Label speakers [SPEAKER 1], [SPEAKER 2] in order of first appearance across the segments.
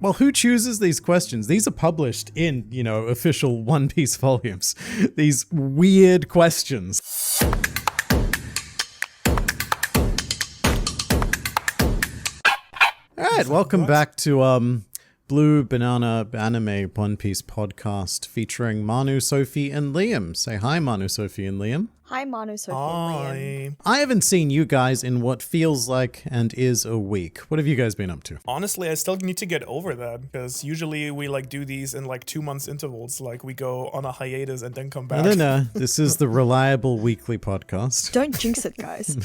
[SPEAKER 1] Well, who chooses these questions? These are published in, official One Piece volumes. These weird questions. All right, welcome back to Blue Banana Anime One Piece podcast featuring Manu, Sophie, and Liam. Say hi, Manu, Sophie, and Liam.
[SPEAKER 2] Hi, Manu, Sophie, and Liam.
[SPEAKER 1] I haven't seen you guys in what feels like and is a week. What have you guys been up to?
[SPEAKER 3] Honestly, I still need to get over that because usually we do these in 2 months intervals. We go on a hiatus and then come back.
[SPEAKER 1] No. This is the reliable weekly podcast.
[SPEAKER 2] Don't jinx it, guys.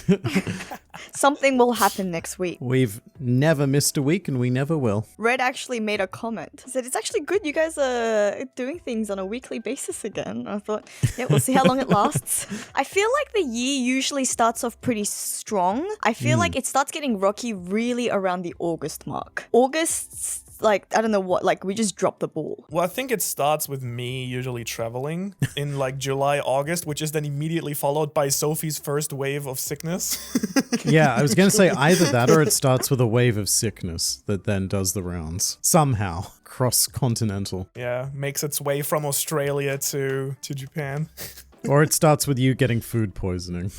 [SPEAKER 2] Something will happen next week.
[SPEAKER 1] We've never missed a week and we never will.
[SPEAKER 2] Red actually made a comment. He said, it's actually good you guys are doing things on a weekly basis again. I thought, yeah, we'll see how long it lasts. I feel like the year usually starts off pretty strong. I feel like it starts getting rocky really around the August mark. August's I don't know what, we just dropped the ball.
[SPEAKER 3] Well, I think it starts with me usually traveling in July, August, which is then immediately followed by Sophie's first wave of sickness.
[SPEAKER 1] Yeah, I was going to say either that or it starts with a wave of sickness that then does the rounds. Somehow. Cross-continental.
[SPEAKER 3] Yeah, makes its way from Australia to Japan.
[SPEAKER 1] Or it starts with you getting food poisoning.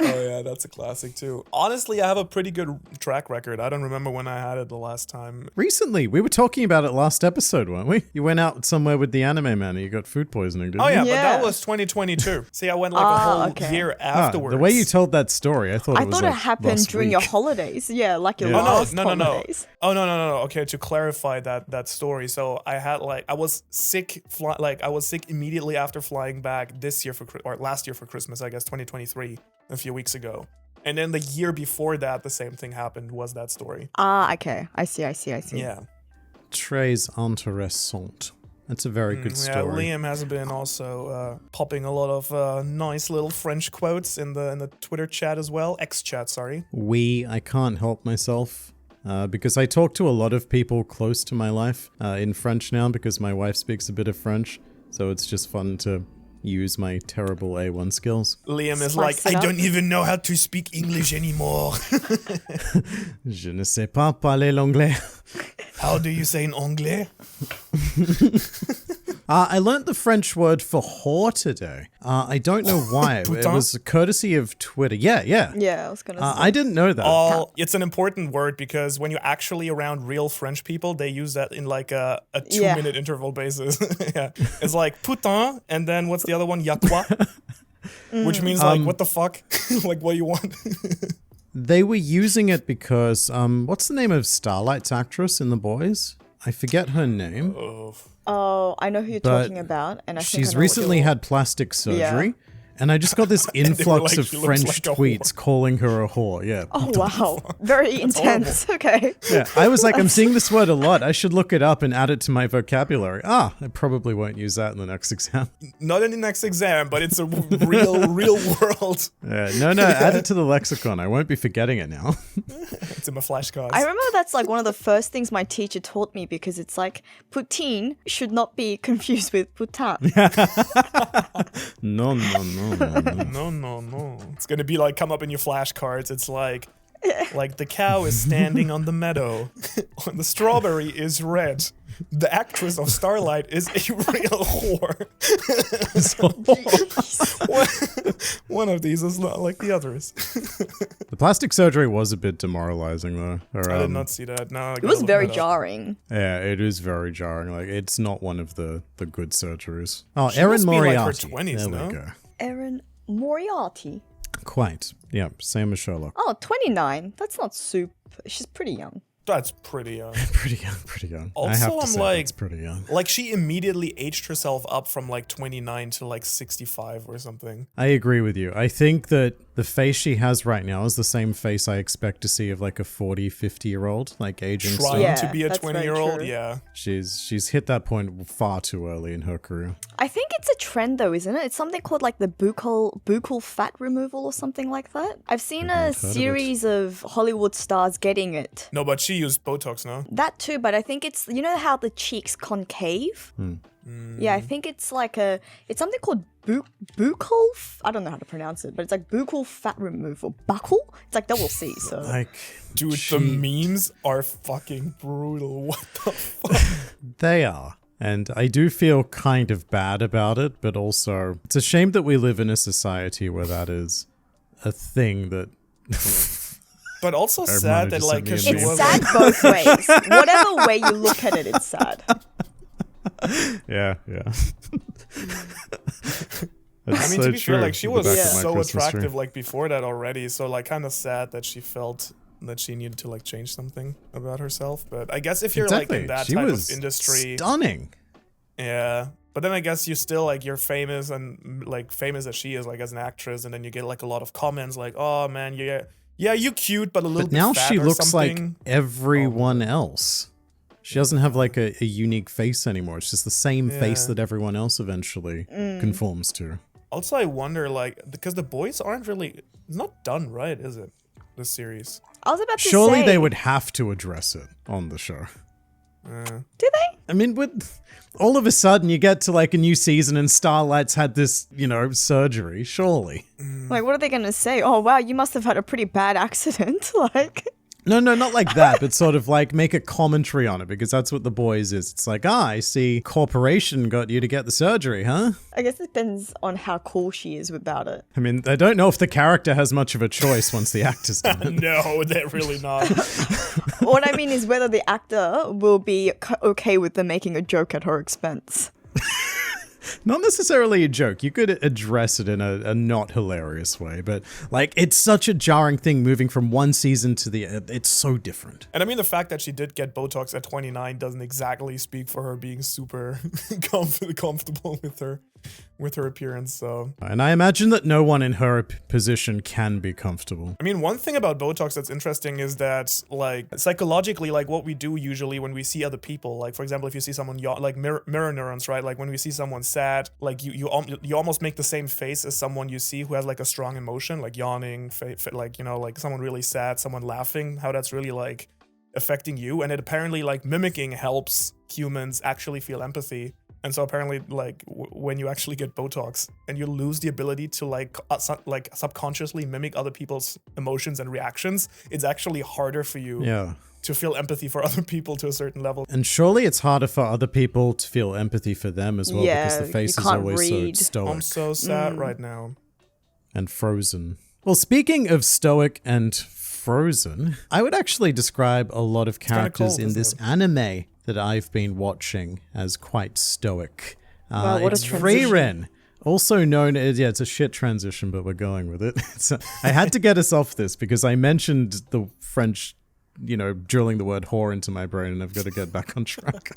[SPEAKER 3] Oh yeah, that's a classic too. Honestly, I have a pretty good track record. I don't remember when I had it the last time.
[SPEAKER 1] Recently, we were talking about it last episode, weren't we? You went out somewhere with the anime man and you got food poisoning, didn't you?
[SPEAKER 3] Oh yeah, but that was 2022. See, I went a whole year afterwards.
[SPEAKER 1] The way you told that story, I thought it
[SPEAKER 2] happened during your holidays. Yeah, your last holidays.
[SPEAKER 3] Oh no. Okay, to clarify that story. So I had I was sick. I was sick immediately after flying back last year for Christmas, I guess 2023. A few weeks ago. And then the year before that, the same thing happened, was that story.
[SPEAKER 2] Okay. I see.
[SPEAKER 3] Yeah.
[SPEAKER 1] Très intéressant. That's a very good story.
[SPEAKER 3] Yeah, Liam has been also popping a lot of nice little French quotes in the Twitter chat as well. X-chat, sorry.
[SPEAKER 1] I can't help myself. Because I talk to a lot of people close to my life in French now because my wife speaks a bit of French. So it's just fun to use my terrible A1 skills.
[SPEAKER 3] Liam is I don't even know how to speak English anymore.
[SPEAKER 1] Je ne sais pas parler l'anglais.
[SPEAKER 3] How do you say in anglais?
[SPEAKER 1] I learnt the French word for whore today. I don't know why. It was a courtesy of Twitter. Yeah.
[SPEAKER 2] Yeah, I was going to say.
[SPEAKER 1] I didn't know that.
[SPEAKER 3] It's an important word because when you're actually around real French people, they use that in a 2-minute interval basis. Yeah. It's putain, and then what's the other one? Y'a quoi? Which means what the fuck? What do you want?
[SPEAKER 1] They were using it because, what's the name of Starlight's actress in The Boys? I forget her name.
[SPEAKER 2] Oh, I know who you're talking about. And
[SPEAKER 1] she's recently had plastic surgery. Yeah. And I just got this influx of French tweets calling her a whore. Yeah.
[SPEAKER 2] Oh, wow. Very intense.
[SPEAKER 3] Horrible.
[SPEAKER 2] Okay.
[SPEAKER 1] Yeah. I was I'm seeing this word a lot. I should look it up and add it to my vocabulary. I probably won't use that in the next exam.
[SPEAKER 3] Not in the next exam, but it's a real world.
[SPEAKER 1] Yeah. No, add it to the lexicon. I won't be forgetting it now.
[SPEAKER 3] It's in my flashcards.
[SPEAKER 2] I remember that's one of the first things my teacher taught me because it's poutine should not be confused with putain.
[SPEAKER 1] No.
[SPEAKER 3] No. It's gonna be come up in your flashcards. It's the cow is standing on the meadow. The strawberry is red. The actress of Starlight is a real whore. One of these is not like the others.
[SPEAKER 1] The plastic surgery was a bit demoralizing, though.
[SPEAKER 3] I did not see that. No,
[SPEAKER 2] it was very jarring.
[SPEAKER 1] Yeah, it is very jarring. It's not one of the good surgeries. Oh, Erin Moriarty.
[SPEAKER 3] Her 20s,
[SPEAKER 1] there we go.
[SPEAKER 2] Erin Moriarty.
[SPEAKER 1] Quite. Yeah, same as Sherlock.
[SPEAKER 2] Oh, 29. That's not super. She's pretty young.
[SPEAKER 3] That's pretty young.
[SPEAKER 1] pretty young.
[SPEAKER 3] Also,
[SPEAKER 1] I have to say it's pretty young.
[SPEAKER 3] She immediately aged herself up from 29 to 65 or something.
[SPEAKER 1] I agree with you. I think that the face she has right now is the same face I expect to see of a 40, 50-year-old, aging
[SPEAKER 3] trying to be a 20-year-old. Yeah.
[SPEAKER 1] She's hit that point far too early in her career.
[SPEAKER 2] I think it's a trend though, isn't it? It's something called the buccal fat removal or something like that. I've seen a series of Hollywood stars getting it.
[SPEAKER 3] No, but she used Botox, no?
[SPEAKER 2] That too, but I think it's, how the cheeks concave? Yeah, I think it's like it's something called buccal. I don't know how to pronounce it, but it's like buccal fat removal. Buccal? It's like double C. So
[SPEAKER 1] Like,
[SPEAKER 3] Dude, the memes are fucking brutal. What the fuck?
[SPEAKER 1] they are. And I do feel kind of bad about it, but also it's a shame that we live in a society where that is a thing that...
[SPEAKER 3] But also
[SPEAKER 1] Hermione
[SPEAKER 3] sad that
[SPEAKER 1] just
[SPEAKER 3] like,
[SPEAKER 1] sent me
[SPEAKER 3] because
[SPEAKER 1] a
[SPEAKER 3] she
[SPEAKER 1] meme.
[SPEAKER 2] it's
[SPEAKER 3] was
[SPEAKER 2] sad both ways. Whatever way you look at it, it's sad.
[SPEAKER 1] Yeah.
[SPEAKER 3] I mean, to be fair, like she was so
[SPEAKER 1] Christmas
[SPEAKER 3] attractive
[SPEAKER 1] tree.
[SPEAKER 3] like before that already. So like, kind of sad that she felt that she needed to like change something about herself. But I guess if you're like in that
[SPEAKER 1] She
[SPEAKER 3] type
[SPEAKER 1] was
[SPEAKER 3] of industry,
[SPEAKER 1] stunning.
[SPEAKER 3] yeah. But then I guess you still like you're famous and like famous as she is like as an actress, and then you get like a lot of comments like, "Oh man, yeah, you cute, but a little
[SPEAKER 1] But
[SPEAKER 3] bit
[SPEAKER 1] now
[SPEAKER 3] fat
[SPEAKER 1] she
[SPEAKER 3] or
[SPEAKER 1] looks like
[SPEAKER 3] something."
[SPEAKER 1] everyone else. She doesn't have like a unique face anymore. It's just the same face
[SPEAKER 3] Yeah.
[SPEAKER 1] that everyone else eventually conforms to.
[SPEAKER 3] Also, I wonder like because the boys aren't really it's not done right, is it? This series.
[SPEAKER 2] I was about to
[SPEAKER 1] Surely
[SPEAKER 2] say,
[SPEAKER 1] they would have to address it on the show.
[SPEAKER 2] Do they?
[SPEAKER 1] I mean, with all of a sudden you get to like a new season and Starlight's had this, surgery. Surely.
[SPEAKER 2] Like, what are they gonna say? Oh wow, you must have had a pretty bad accident. Like,
[SPEAKER 1] No, not like that, but sort of like make a commentary on it because that's what The Boys is. It's like, I see corporation got you to get the surgery, huh?
[SPEAKER 2] I guess it depends on how cool she is about it.
[SPEAKER 1] I mean, I don't know if the character has much of a choice once the actor's done it.
[SPEAKER 3] No, they're really not.
[SPEAKER 2] What I mean is whether the actor will be okay with them making a joke at her expense.
[SPEAKER 1] Not necessarily a joke. You could address it in a not hilarious way, but like it's such a jarring thing moving from one season to the it's so different.
[SPEAKER 3] And I mean, the fact that she did get Botox at 29 doesn't exactly speak for her being super comfortable with her appearance. So,
[SPEAKER 1] And I imagine that no one in her position can be comfortable.
[SPEAKER 3] I mean, one thing about Botox that's interesting is that, like, psychologically, like, what we do usually when we see other people, like, for example, if you see someone yawn, like mirror neurons, right? Like, when we see someone sad, like, you almost make the same face as someone you see who has like a strong emotion, like yawning, like, like someone really sad, someone laughing. How that's really like affecting you, and it apparently like mimicking helps humans actually feel empathy. And so apparently, like, when you actually get Botox and you lose the ability to, like subconsciously mimic other people's emotions and reactions, it's actually harder for you to feel empathy for other people to a certain level.
[SPEAKER 1] And surely it's harder for other people to feel empathy for them as well because the face is always
[SPEAKER 2] read.
[SPEAKER 1] so stoic
[SPEAKER 3] I'm so sad right now.
[SPEAKER 1] and frozen. Well, speaking of stoic and frozen, I would actually describe a lot of characters
[SPEAKER 3] cold,
[SPEAKER 1] in
[SPEAKER 3] isn't
[SPEAKER 1] this
[SPEAKER 3] it?
[SPEAKER 1] anime that I've been watching as quite stoic.
[SPEAKER 2] Wow, what a
[SPEAKER 1] it's
[SPEAKER 2] transition.
[SPEAKER 1] Frieren, also known as, it's a shit transition, but we're going with it. So I had to get us off this because I mentioned the French, drilling the word whore into my brain, and I've got to get back on track.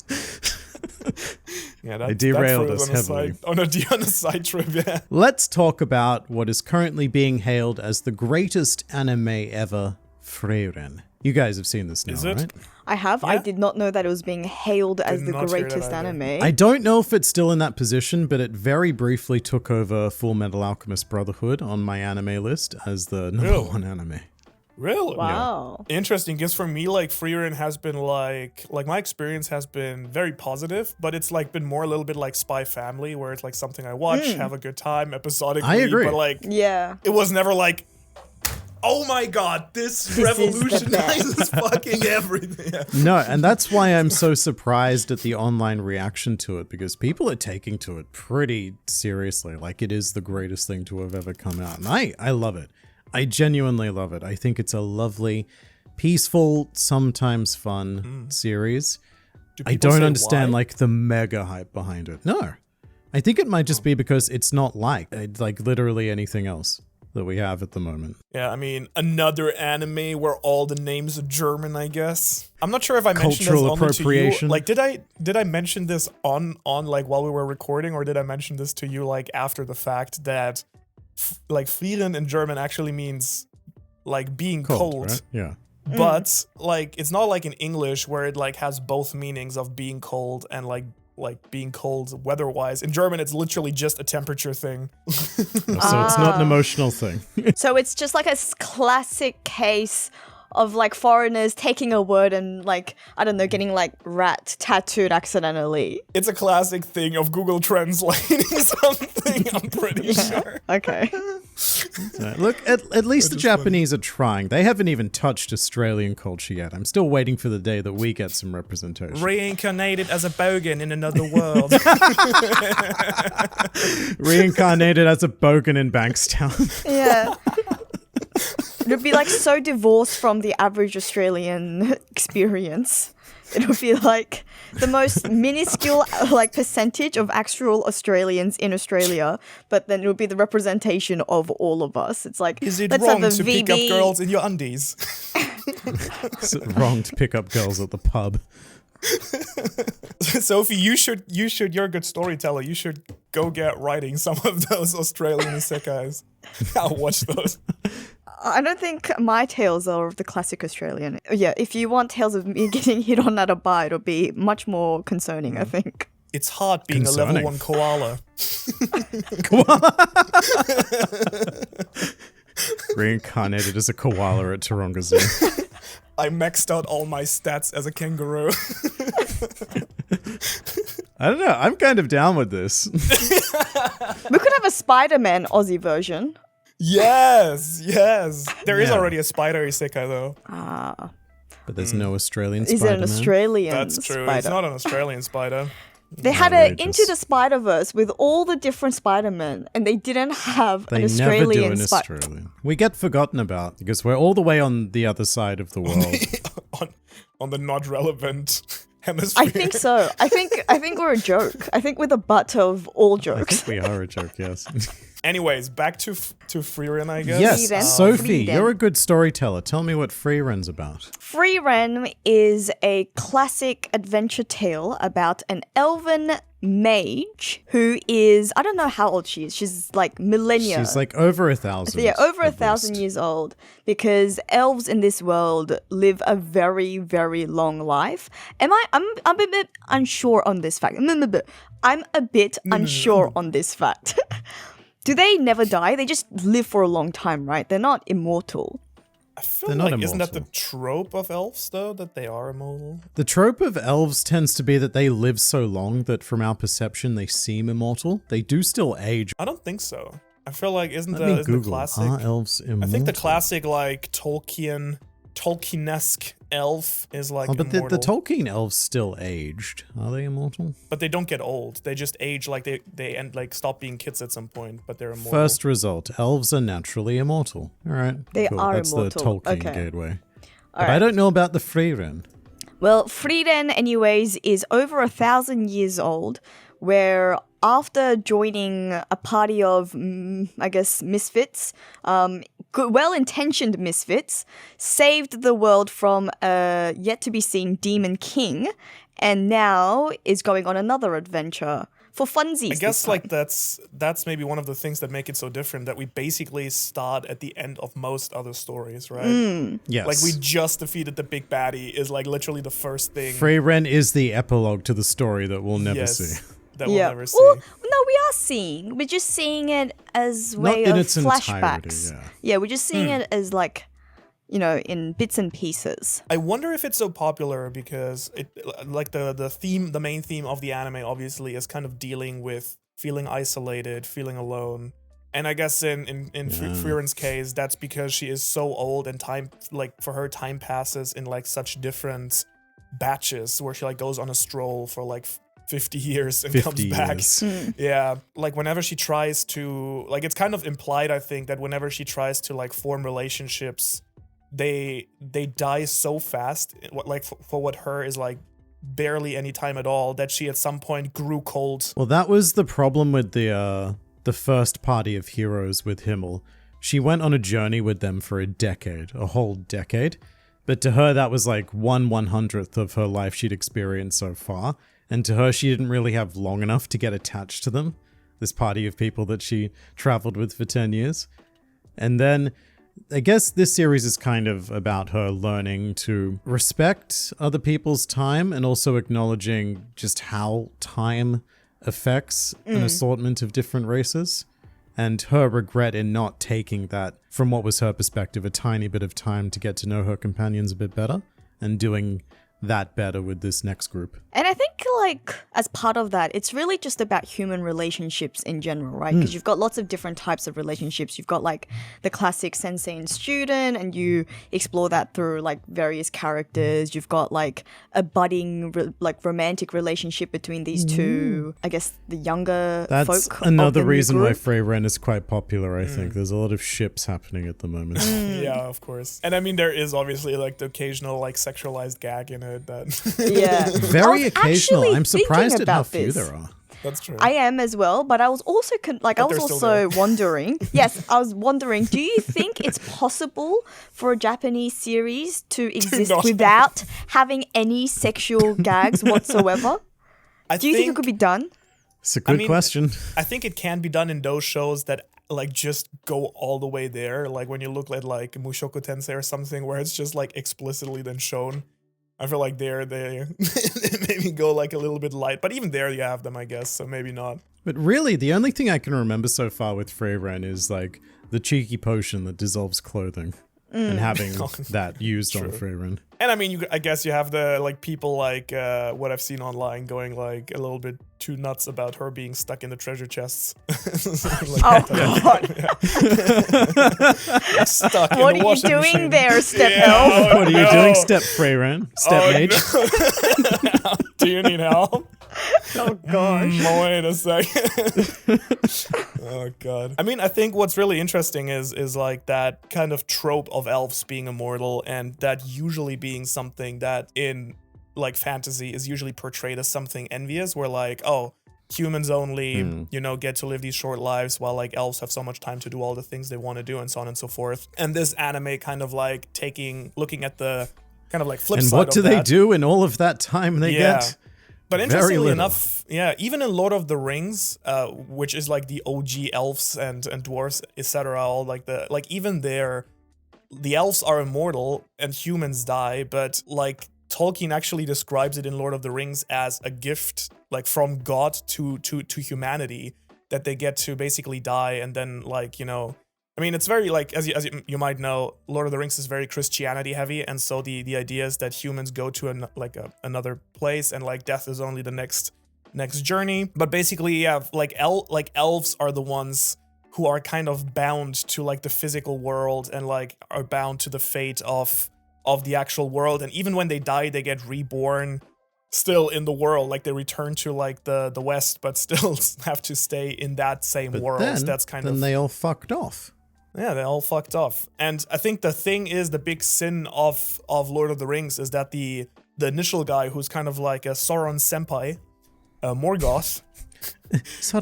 [SPEAKER 3] Yeah,
[SPEAKER 1] I derailed us heavily.
[SPEAKER 3] On a side trip, yeah.
[SPEAKER 1] Let's talk about what is currently being hailed as the greatest anime ever, Frieren. You guys have seen this now,
[SPEAKER 3] Is it?
[SPEAKER 1] right?
[SPEAKER 2] I have. I did not know that it was being hailed as
[SPEAKER 3] Did
[SPEAKER 2] the
[SPEAKER 3] not hear that
[SPEAKER 2] greatest
[SPEAKER 3] either.
[SPEAKER 2] anime.
[SPEAKER 1] I don't know if it's still in that position, but it very briefly took over Full Metal Alchemist Brotherhood on my anime list as the number
[SPEAKER 3] Really?
[SPEAKER 1] one anime.
[SPEAKER 3] Really?
[SPEAKER 2] Wow.
[SPEAKER 3] Interesting, because for me, like, Frieren has been like my experience has been very positive, but it's like been more a little bit like Spy Family, where it's like something I watch, have a good time, episodically.
[SPEAKER 1] I agree.
[SPEAKER 3] But like,
[SPEAKER 2] Yeah.
[SPEAKER 3] it was never like, oh my god, this
[SPEAKER 2] is the
[SPEAKER 3] revolutionizes fucking everything. Yeah.
[SPEAKER 1] No, and that's why I'm so surprised at the online reaction to it, because people are taking to it pretty seriously, like it is the greatest thing to have ever come out. And I love it. I genuinely love it. I think it's a lovely, peaceful, sometimes fun series.
[SPEAKER 3] Do
[SPEAKER 1] I
[SPEAKER 3] people
[SPEAKER 1] don't
[SPEAKER 3] say
[SPEAKER 1] understand
[SPEAKER 3] why?
[SPEAKER 1] like the mega hype behind it. No. I think it might just be because it's not like literally anything else that we have at the moment.
[SPEAKER 3] Yeah, I mean, another anime where all the names are German, I guess. I'm not sure if I mentioned this
[SPEAKER 1] Cultural
[SPEAKER 3] only to
[SPEAKER 1] appropriation.
[SPEAKER 3] you. Like, did I mention this on like while we were recording, or did I mention this to you like after the fact that like Frieren in German actually means like being cold.
[SPEAKER 1] Right? Yeah.
[SPEAKER 3] But like it's not like in English where it like has both meanings of being cold and like being cold weather-wise. In German, it's literally just a temperature thing.
[SPEAKER 1] So it's not an emotional thing.
[SPEAKER 2] So it's just like a classic case of like foreigners taking a word and like, I don't know, getting like rat tattooed accidentally.
[SPEAKER 3] It's a classic thing of Google translating something, I'm pretty sure.
[SPEAKER 2] Okay.
[SPEAKER 1] So, look, at least the Japanese are trying. They haven't even touched Australian culture yet. I'm still waiting for the day that we get some representation.
[SPEAKER 3] Reincarnated as a bogan in another world.
[SPEAKER 2] Reincarnated
[SPEAKER 1] as a bogan in Bankstown.
[SPEAKER 2] Yeah. It would be like so divorced from the average Australian experience. It would be like the most minuscule like percentage of actual Australians in Australia, but then it would be the representation of all of us. It's like,
[SPEAKER 3] is it
[SPEAKER 2] let's
[SPEAKER 3] wrong
[SPEAKER 2] have a
[SPEAKER 3] to
[SPEAKER 2] VB.
[SPEAKER 3] pick up girls in your undies?
[SPEAKER 1] Is it wrong to pick up girls at the pub?
[SPEAKER 3] Sophie, you're a good storyteller. You should go get writing some of those Australian isekais. I'll watch those.
[SPEAKER 2] I don't think my tales are of the classic Australian. Yeah, if you want tales of me getting hit on at a bar, it'll be much more concerning, I think.
[SPEAKER 3] It's hard being
[SPEAKER 1] Concerning.
[SPEAKER 3] a level 1 koala.
[SPEAKER 1] Reincarnated as a koala at Taronga Zoo.
[SPEAKER 3] I maxed out all my stats as a kangaroo.
[SPEAKER 1] I don't know. I'm kind of down with this.
[SPEAKER 2] We could have a Spider-Man Aussie version.
[SPEAKER 3] Yes. There is
[SPEAKER 1] Yeah.
[SPEAKER 3] already a spider isekai though.
[SPEAKER 1] But there's no Australian
[SPEAKER 2] Is it
[SPEAKER 1] Spider-Man.
[SPEAKER 2] an Australian
[SPEAKER 3] That's true.
[SPEAKER 2] spider?
[SPEAKER 3] It's not an Australian spider.
[SPEAKER 2] They had a
[SPEAKER 1] Outrageous.
[SPEAKER 2] Into the Spider-Verse with all the different Spider-Men, and they didn't have
[SPEAKER 1] They
[SPEAKER 2] an
[SPEAKER 1] never do
[SPEAKER 2] Australian
[SPEAKER 1] an
[SPEAKER 2] spider.
[SPEAKER 1] Australian. We get forgotten about because we're all the way on the other side of the world.
[SPEAKER 3] on the not relevant hemisphere.
[SPEAKER 2] I think so. I think we're a joke. I think we're the butt of all
[SPEAKER 1] I
[SPEAKER 2] jokes.
[SPEAKER 1] think we are a joke, yes.
[SPEAKER 3] Anyways, back to Freerin, I guess.
[SPEAKER 1] Yes,
[SPEAKER 2] Freeran.
[SPEAKER 1] Sophie,
[SPEAKER 2] Freeran.
[SPEAKER 1] you're a good storyteller. Tell me what Freeren's about.
[SPEAKER 2] Free Ren is a classic adventure tale about an elven mage who is, I don't know how old she is. She's like millennia.
[SPEAKER 1] She's like over 1,000.
[SPEAKER 2] Yeah, over
[SPEAKER 1] at
[SPEAKER 2] 1,000
[SPEAKER 1] least.
[SPEAKER 2] years old, because elves in this world live a very, very long life. I'm a bit unsure on this fact. I'm a bit unsure on this fact. Do they never die? They just live for a long time, right? They're not immortal.
[SPEAKER 3] I feel
[SPEAKER 1] They're not
[SPEAKER 3] like, isn't that the
[SPEAKER 1] immortal.
[SPEAKER 3] trope of elves, though, that they are immortal?
[SPEAKER 1] The trope of elves tends to be that they live so long that from our perception they seem immortal. They do still age.
[SPEAKER 3] I don't think so. I feel like, isn't
[SPEAKER 1] Let me
[SPEAKER 3] the
[SPEAKER 1] Google.
[SPEAKER 3] classic...
[SPEAKER 1] Are elves immortal?
[SPEAKER 3] I think the classic, like, Tolkien-esque elf is, like,
[SPEAKER 1] Oh, but
[SPEAKER 3] immortal.
[SPEAKER 1] the Tolkien elves still aged. Are they immortal?
[SPEAKER 3] But they don't get old. They just age, like, they end, like, stop being kids at some point, but they're immortal.
[SPEAKER 1] First result, elves are naturally immortal. All right.
[SPEAKER 2] They
[SPEAKER 1] cool.
[SPEAKER 2] are
[SPEAKER 1] That's
[SPEAKER 2] immortal.
[SPEAKER 1] the Tolkien
[SPEAKER 2] Okay.
[SPEAKER 1] gateway. But I don't know about the Freeren.
[SPEAKER 2] Well, Frieden, anyways, is over 1,000 years old, where after joining a party of, I guess, misfits, well-intentioned misfits, saved the world from a yet-to-be-seen demon king, and now is going on another adventure for funsies.
[SPEAKER 3] I
[SPEAKER 2] this
[SPEAKER 3] guess
[SPEAKER 2] time.
[SPEAKER 3] like that's maybe one of the things that make it so different, that we basically start at the end of most other stories, right?
[SPEAKER 1] Yes.
[SPEAKER 3] Like we just defeated the big baddie is like literally the first thing.
[SPEAKER 1] Freeren is the epilogue to the story that we'll never see.
[SPEAKER 3] That we'll never see.
[SPEAKER 2] Well, no, we are seeing. We're just seeing it as
[SPEAKER 1] Not
[SPEAKER 2] way
[SPEAKER 1] in
[SPEAKER 2] of
[SPEAKER 1] its entirety,
[SPEAKER 2] flashbacks.
[SPEAKER 1] yeah.
[SPEAKER 2] We're just seeing it as like, in bits and pieces.
[SPEAKER 3] I wonder if it's so popular because it like the main theme of the anime obviously is kind of dealing with feeling isolated, feeling alone. And I guess in Freeren's case, that's because she is so old and time, like for her, time passes in like such different batches where she like goes on a stroll for like 50 years and
[SPEAKER 1] 50
[SPEAKER 3] comes back.
[SPEAKER 1] years.
[SPEAKER 3] Yeah, like whenever she tries to, like it's kind of implied, I think, that whenever she tries to like form relationships, they die so fast, like for what her is like barely any time at all, that she at some point grew cold.
[SPEAKER 1] Well, that was the problem with the first party of heroes with Himmel. She went on a journey with them for a whole decade. But to her, that was like 1/100th of her life she'd experienced so far. And to her, she didn't really have long enough to get attached to them, this party of people that she traveled with for 10 years. And then I guess this series is kind of about her learning to respect other people's time and also acknowledging just how time affects an assortment of different races. and her regret in not taking that, from what was her perspective, a tiny bit of time to get to know her companions a bit better, and doing that better with this next group.
[SPEAKER 2] And I think, like, as part of that, it's really just about human relationships in general, right? Because you've got lots of different types of relationships. You've got, like, the classic sensei and student, and you explore that through, like, various characters. You've got, like, a budding, romantic relationship between these two, I guess, the younger
[SPEAKER 1] That's
[SPEAKER 2] folk
[SPEAKER 1] another
[SPEAKER 2] of the new
[SPEAKER 1] reason why
[SPEAKER 2] group.
[SPEAKER 1] Freyren is quite popular, I think. There's a lot of ships happening at the moment.
[SPEAKER 3] Yeah, of course. And I mean, there is obviously like the occasional like sexualized gag in it that
[SPEAKER 2] Yeah.
[SPEAKER 1] Very
[SPEAKER 2] I was
[SPEAKER 1] occasional.
[SPEAKER 2] actually
[SPEAKER 1] I'm surprised
[SPEAKER 2] thinking
[SPEAKER 1] at how
[SPEAKER 2] about
[SPEAKER 1] few
[SPEAKER 2] this.
[SPEAKER 1] there are.
[SPEAKER 3] that's true.
[SPEAKER 2] I am as well, but I was also
[SPEAKER 3] they're still
[SPEAKER 2] wondering. Yes, I was wondering. Do you think it's possible for a Japanese series to exist
[SPEAKER 3] not
[SPEAKER 2] without having any sexual gags whatsoever? Do you think it could be done?
[SPEAKER 1] It's a good question.
[SPEAKER 3] I think it can be done in those shows that like just go all the way there. Like when you look at like Mushoku Tensei or something where it's just like explicitly then shown. I feel like they maybe go like a little bit light, but even there you have them, I guess. So maybe not.
[SPEAKER 1] But really, the only thing I can remember so far with Freyren is like the cheeky potion that dissolves clothing. And having that used on Freyren.
[SPEAKER 3] And I mean, I guess you have the like people like what I've seen online going like a little bit too nuts about her being stuck in the treasure chests.
[SPEAKER 2] Oh God!
[SPEAKER 3] Stuck in
[SPEAKER 2] What
[SPEAKER 3] the
[SPEAKER 2] are you
[SPEAKER 3] washing
[SPEAKER 2] doing
[SPEAKER 3] machine.
[SPEAKER 2] there, Step
[SPEAKER 3] Yeah,
[SPEAKER 2] Elf?
[SPEAKER 3] oh,
[SPEAKER 1] What are you
[SPEAKER 3] no.
[SPEAKER 1] doing, Step Freyren? Step Mage?
[SPEAKER 3] No. Do you need help?
[SPEAKER 2] Oh gosh!
[SPEAKER 3] Wait a second. Oh god. I mean, I think what's really interesting is like that kind of trope of elves being immortal, and that usually being something that in like fantasy is usually portrayed as something envious, where like, oh, humans only, you know, get to live these short lives while like elves have so much time to do all the things they want to do and so on and so forth. And this anime kind of like looking at the kind of like flip
[SPEAKER 1] And
[SPEAKER 3] side
[SPEAKER 1] what
[SPEAKER 3] of
[SPEAKER 1] do they
[SPEAKER 3] that.
[SPEAKER 1] do in all of that time they get?
[SPEAKER 3] But
[SPEAKER 1] Very
[SPEAKER 3] interestingly
[SPEAKER 1] little.
[SPEAKER 3] enough, yeah, even in Lord of the Rings, which is like the OG elves and dwarves, etc., all like even there, the elves are immortal and humans die, but like Tolkien actually describes it in Lord of the Rings as a gift, like from God to humanity, that they get to basically die and then like, you know, I mean, it's very like, as you might know, Lord of the Rings is very Christianity heavy, and so the idea is that humans go to another place, and like death is only the next journey. But basically, yeah, like elves are the ones who are kind of bound to like the physical world and like are bound to the fate of the actual world. And even when they die, they get reborn still in the world, like they return to like the West, but still have to stay in that same
[SPEAKER 1] But
[SPEAKER 3] world.
[SPEAKER 1] then,
[SPEAKER 3] That's kind
[SPEAKER 1] then
[SPEAKER 3] of
[SPEAKER 1] they all fucked off.
[SPEAKER 3] yeah, they all fucked off. And I think the thing is, the big sin of Lord of the Rings is that the initial guy who's kind of like a Sauron senpai, Morgoth,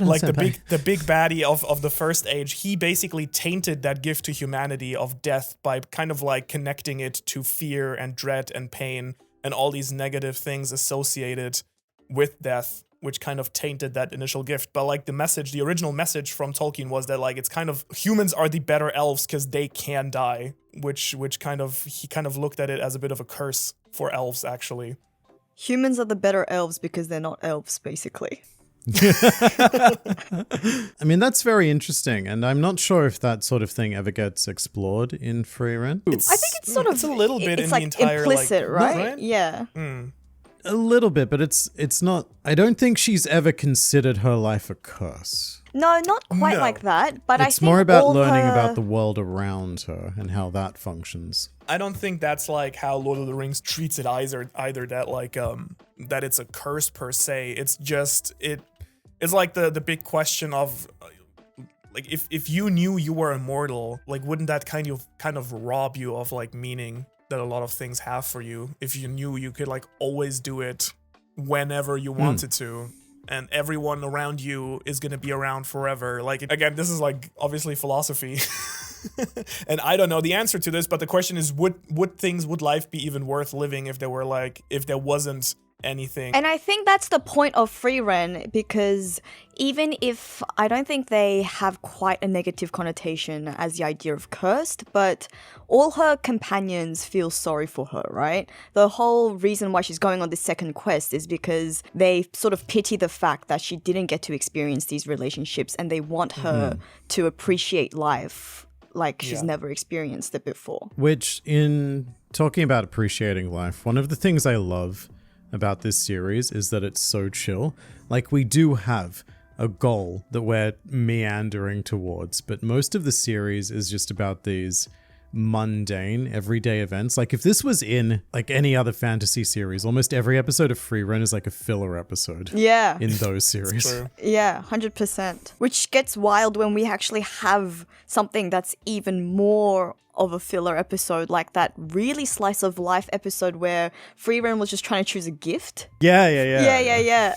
[SPEAKER 3] like the big baddie of the first age, he basically tainted that gift to humanity of death by kind of like connecting it to fear and dread and pain and all these negative things associated with death, which kind of tainted that initial gift. But like the original message from Tolkien was that like it's kind of humans are the better elves because they can die, which he kind of looked at it as a bit of a curse for elves actually.
[SPEAKER 2] Humans are the better elves because they're not elves, basically.
[SPEAKER 1] I mean, that's very interesting, and I'm not sure if that sort of thing ever gets explored in Freyren.
[SPEAKER 2] I think it's sort of
[SPEAKER 3] it's a little bit
[SPEAKER 2] it's
[SPEAKER 3] in
[SPEAKER 2] like
[SPEAKER 3] the entire
[SPEAKER 2] implicit,
[SPEAKER 3] like,
[SPEAKER 2] right? Yeah.
[SPEAKER 1] A little bit, but it's not. I don't think she's ever considered her life a curse.
[SPEAKER 2] No, not quite
[SPEAKER 3] No.
[SPEAKER 2] like that. But I
[SPEAKER 1] It's
[SPEAKER 2] think
[SPEAKER 1] more about
[SPEAKER 2] all
[SPEAKER 1] learning
[SPEAKER 2] her-
[SPEAKER 1] about the world around her and how that functions.
[SPEAKER 3] I don't think that's like how Lord of the Rings treats it either that like that it's a curse per se. It's just it's like the big question of like if you knew you were immortal, like wouldn't that kind of rob you of like meaning that a lot of things have for you if you knew you could like always do it whenever you wanted to, and everyone around you is going to be around forever. Like again, this is like obviously philosophy. And I don't know the answer to this, but the question is would life be even worth living if there wasn't anything.
[SPEAKER 2] And I think that's the point of Frieren, because even if I don't think they have quite a negative connotation as the idea of cursed, but all her companions feel sorry for her, right? The whole reason why she's going on this second quest is because they sort of pity the fact that she didn't get to experience these relationships, and they want her to appreciate life like she's never experienced it before.
[SPEAKER 1] Which, in talking about appreciating life, one of the things I love about this series is that it's so chill. Like, we do have a goal that we're meandering towards, but most of the series is just about these mundane, everyday events. Like, if this was in, like, any other fantasy series, almost every episode of Frieren is like a filler episode.
[SPEAKER 2] Yeah.
[SPEAKER 1] In those series.
[SPEAKER 3] True.
[SPEAKER 2] Yeah, 100%. Which gets wild when we actually have something that's even more of a filler episode, like that really slice of life episode where Frieren was just trying to choose a gift.
[SPEAKER 1] Yeah.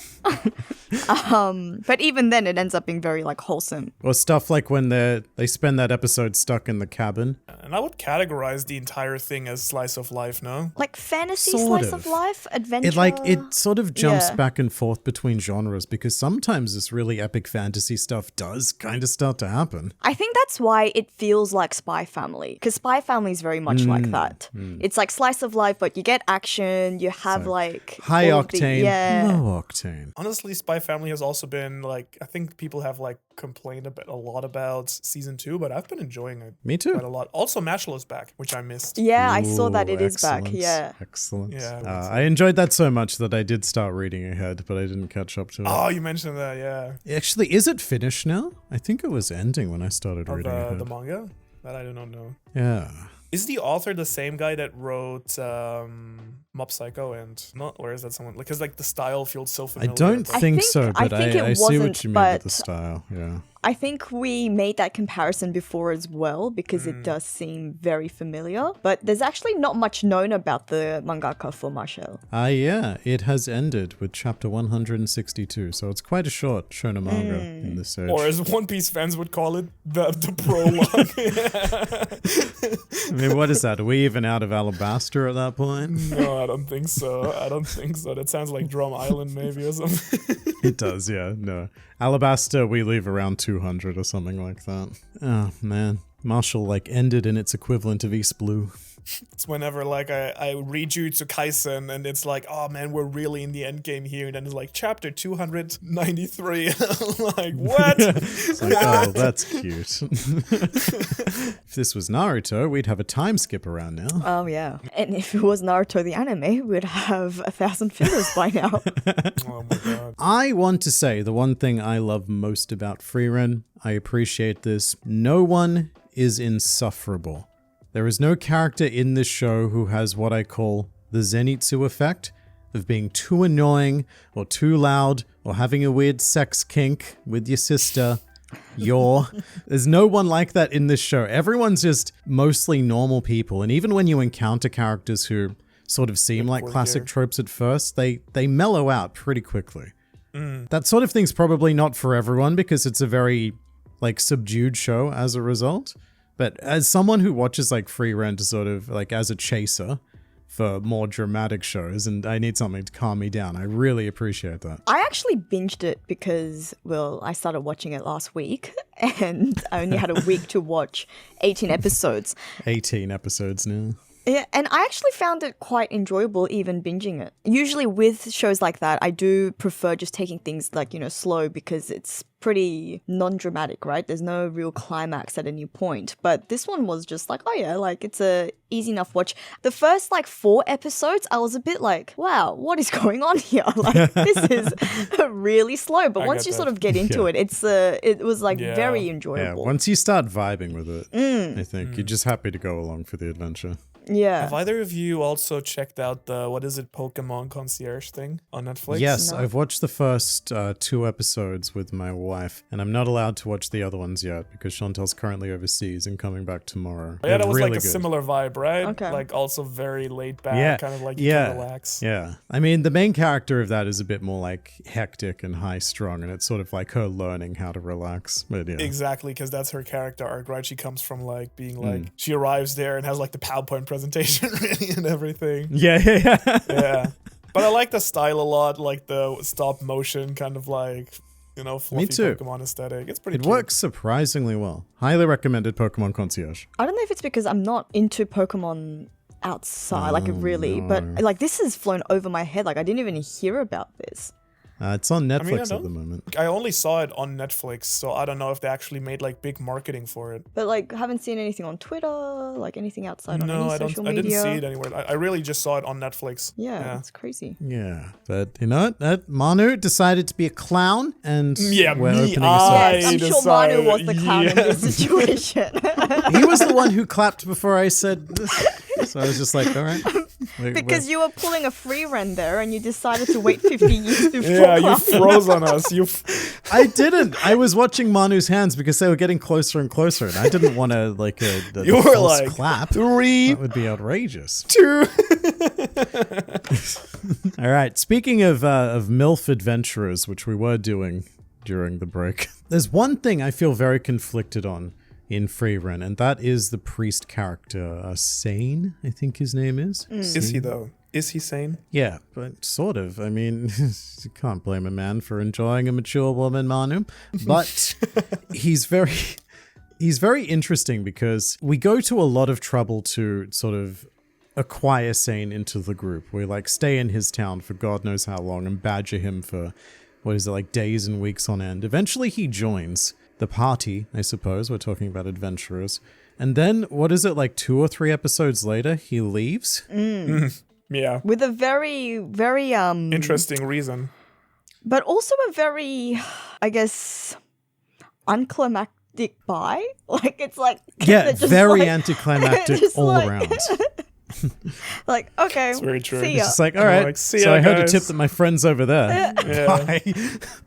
[SPEAKER 2] But even then it ends up being very like wholesome.
[SPEAKER 1] Or stuff like when they spend that episode stuck in the cabin.
[SPEAKER 3] And I would categorize the entire thing as slice of life, no?
[SPEAKER 2] Like fantasy
[SPEAKER 1] Sort
[SPEAKER 2] slice
[SPEAKER 1] of.
[SPEAKER 2] of life, adventure.
[SPEAKER 1] It sort of jumps
[SPEAKER 2] Yeah.
[SPEAKER 1] back and forth between genres, because sometimes this really epic fantasy stuff does kind of start to happen.
[SPEAKER 2] I think that's why it feels like Spy Family, because Spy Family is very much like that. It's like slice of life, but you get action, you have like
[SPEAKER 1] High
[SPEAKER 2] all of the-
[SPEAKER 1] octane, low octane.
[SPEAKER 3] Honestly, Spy Family has also been like, I think people have like complained a lot about season 2, but I've been enjoying it
[SPEAKER 1] Me too.
[SPEAKER 3] quite a lot. Also, Mashlow's back, which I missed.
[SPEAKER 2] Yeah, I saw that
[SPEAKER 1] Ooh,
[SPEAKER 2] it is back.
[SPEAKER 1] excellent,
[SPEAKER 2] Yeah.
[SPEAKER 1] Excellent.
[SPEAKER 3] Yeah,
[SPEAKER 1] I enjoyed that so much that I did start reading ahead, but I didn't catch up to it.
[SPEAKER 3] Oh, you mentioned that, yeah.
[SPEAKER 1] Actually, is it finished now? I think it was ending when I started
[SPEAKER 3] Of
[SPEAKER 1] reading ahead.
[SPEAKER 3] the manga? That I do not know.
[SPEAKER 1] Yeah.
[SPEAKER 3] Is the author the same guy that wrote Mob Psycho and not, or is that someone? Because like the style feels so
[SPEAKER 1] I
[SPEAKER 3] familiar.
[SPEAKER 1] don't
[SPEAKER 3] but-
[SPEAKER 1] think
[SPEAKER 2] think-
[SPEAKER 1] so,
[SPEAKER 2] I
[SPEAKER 1] but I,
[SPEAKER 2] think it
[SPEAKER 1] I see what
[SPEAKER 2] wasn't,
[SPEAKER 1] you mean with the
[SPEAKER 2] but-
[SPEAKER 1] style. Yeah.
[SPEAKER 2] I think we made that comparison before as well because it does seem very familiar. But there's actually not much known about the mangaka for Marshall.
[SPEAKER 1] Yeah, it has ended with chapter 162, so it's quite a short shonen manga in this age.
[SPEAKER 3] Or as One Piece fans would call it, the prologue.
[SPEAKER 1] I mean, what is that? Are we even out of Alabaster at that point?
[SPEAKER 3] No, I don't think so. That sounds like Drum Island maybe or something.
[SPEAKER 1] It does, yeah, no. Alabaster, we leave around 200 or something like that. Oh, man. Marshall, like, ended in its equivalent of East Blue.
[SPEAKER 3] It's whenever like I read Jujutsu Kaisen and it's like, oh man, we're really in the end game here, and then it's like chapter 293. Like, what?
[SPEAKER 1] It's like, oh, that's cute. If this was Naruto, we'd have a time skip around now.
[SPEAKER 2] Oh, yeah. And if it was Naruto the anime, we'd have 1,000 fillers by now.
[SPEAKER 3] Oh my god.
[SPEAKER 1] I want to say the one thing I love most about Frieren, I appreciate this, no one is insufferable. There is no character in this show who has what I call the Zenitsu effect of being too annoying or too loud or having a weird sex kink with your sister. There's no one like that in this show. Everyone's just mostly normal people. And even when you encounter characters who sort of seem like classic tropes at first, they mellow out pretty quickly. That sort of thing's probably not for everyone because it's a very like subdued show as a result. But as someone who watches like Frieren to sort of like as a chaser for more dramatic shows, and I need something to calm me down, I really appreciate that.
[SPEAKER 2] I actually binged it because, well, I started watching it last week and I only had a week to watch 18 episodes.
[SPEAKER 1] 18 episodes now.
[SPEAKER 2] Yeah, and I actually found it quite enjoyable even binging it. Usually with shows like that, I do prefer just taking things like, slow because it's pretty non-dramatic, right? There's no real climax at any point. But this one was just like, oh yeah, like it's a easy enough watch. The first like 4 episodes, I was a bit like, wow, what is going on here? Like this is really slow. But
[SPEAKER 3] I
[SPEAKER 2] once
[SPEAKER 3] get
[SPEAKER 2] you
[SPEAKER 3] that.
[SPEAKER 2] sort of get into it, it was like
[SPEAKER 3] Yeah.
[SPEAKER 2] very
[SPEAKER 1] Yeah,
[SPEAKER 2] enjoyable.
[SPEAKER 1] once you start vibing with it, I think you're just happy to go along for the adventure.
[SPEAKER 2] Yeah.
[SPEAKER 3] Have either of you also checked out the Pokemon Concierge thing on Netflix?
[SPEAKER 1] Yes,
[SPEAKER 2] No.
[SPEAKER 1] I've watched the first 2 episodes with my wife, and I'm not allowed to watch the other ones yet because Chantel's currently overseas and coming back tomorrow.
[SPEAKER 3] Yeah, that
[SPEAKER 1] They're
[SPEAKER 3] was
[SPEAKER 1] really
[SPEAKER 3] like a
[SPEAKER 1] good.
[SPEAKER 3] similar vibe, right?
[SPEAKER 2] Okay.
[SPEAKER 3] Like also very laid back,
[SPEAKER 1] Yeah,
[SPEAKER 3] kind of like you
[SPEAKER 1] yeah,
[SPEAKER 3] can relax.
[SPEAKER 1] Yeah. I mean, the main character of that is a bit more like hectic and high strung, and it's sort of like her learning how to relax. But yeah.
[SPEAKER 3] Exactly, because that's her character arc, right? She comes from like being like, she arrives there and has like the PowerPoint presentation ready and everything.
[SPEAKER 1] Yeah.
[SPEAKER 3] Yeah. But I like the style a lot, like the stop motion kind of like, fluffy
[SPEAKER 1] too.
[SPEAKER 3] Pokemon aesthetic. It's pretty
[SPEAKER 1] It
[SPEAKER 3] cute.
[SPEAKER 1] works surprisingly well. Highly recommended Pokemon Concierge.
[SPEAKER 2] I don't know if it's because I'm not into Pokemon outside, but like this has flown over my head. Like I didn't even hear about this.
[SPEAKER 1] It's on Netflix at the moment.
[SPEAKER 3] I only saw it on Netflix, so I don't know if they actually made like big marketing for it.
[SPEAKER 2] But like, haven't seen anything on Twitter, like anything outside on any social media.
[SPEAKER 3] I didn't see it anywhere. I really just saw it on Netflix.
[SPEAKER 2] Yeah, it's crazy.
[SPEAKER 1] Yeah, but you know what? Manu decided to be a clown, and we're opening
[SPEAKER 2] I'm sure Manu was the clown in this situation.
[SPEAKER 1] He was the one who clapped before I said this. So I was just like, all right.
[SPEAKER 2] Because you were pulling a free run there and you decided to wait 50 years before
[SPEAKER 3] you froze on us.
[SPEAKER 1] I didn't. I was watching Manu's hands because they were getting closer and closer, and I didn't want to like a
[SPEAKER 3] you were like
[SPEAKER 1] clap.
[SPEAKER 3] 3,
[SPEAKER 1] that would be outrageous.
[SPEAKER 3] 2.
[SPEAKER 1] All right. Speaking of MILF adventurers, which we were doing during the break, there's one thing I feel very conflicted on in Freerun, and that is the priest character, Sane, I think his name is.
[SPEAKER 3] Is he though? Is he sane?
[SPEAKER 1] Yeah, but sort of. I mean, you can't blame a man for enjoying a mature woman, Manu. But he's very interesting because we go to a lot of trouble to sort of acquire Sane into the group. We like stay in his town for God knows how long and badger him for, like days and weeks on end. Eventually he joins the party, I suppose. We're talking about adventurers. And then, like 2 or 3 episodes later, he leaves?
[SPEAKER 3] Yeah.
[SPEAKER 2] With a very, very...
[SPEAKER 3] interesting reason.
[SPEAKER 2] But also a very, I guess, unclimactic bye. Like, it's like...
[SPEAKER 1] Yeah, very anticlimactic all around.
[SPEAKER 2] Like, okay,
[SPEAKER 3] it's very true.
[SPEAKER 2] See ya.
[SPEAKER 1] It's just like, all right,
[SPEAKER 3] like, see
[SPEAKER 1] so
[SPEAKER 3] ya,
[SPEAKER 1] I heard a
[SPEAKER 3] guys.
[SPEAKER 1] tip that my friend's over there.
[SPEAKER 3] Yeah.
[SPEAKER 1] Bye.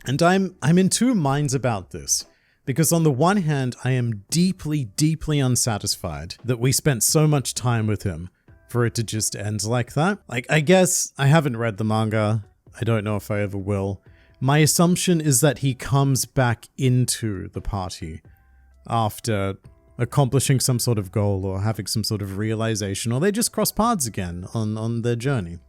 [SPEAKER 1] And I'm in two minds about this. Because on the one hand, I am deeply, deeply unsatisfied that we spent so much time with him for it to just end like that. Like, I guess I haven't read the manga. I don't know if I ever will. My assumption is that he comes back into the party after accomplishing some sort of goal or having some sort of realization, or they just cross paths again on their journey.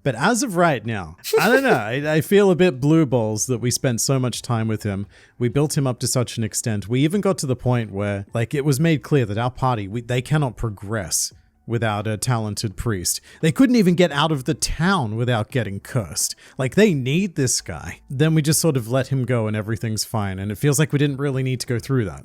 [SPEAKER 1] But as of right now, I don't know. I feel a bit blue balls that we spent so much time with him. We built him up to such an extent. We even got to the point where, like, it was made clear that our party, they cannot progress without a talented priest. They couldn't even get out of the town without getting cursed. Like, they need this guy. Then we just sort of let him go and everything's fine. And it feels like we didn't really need to go through that.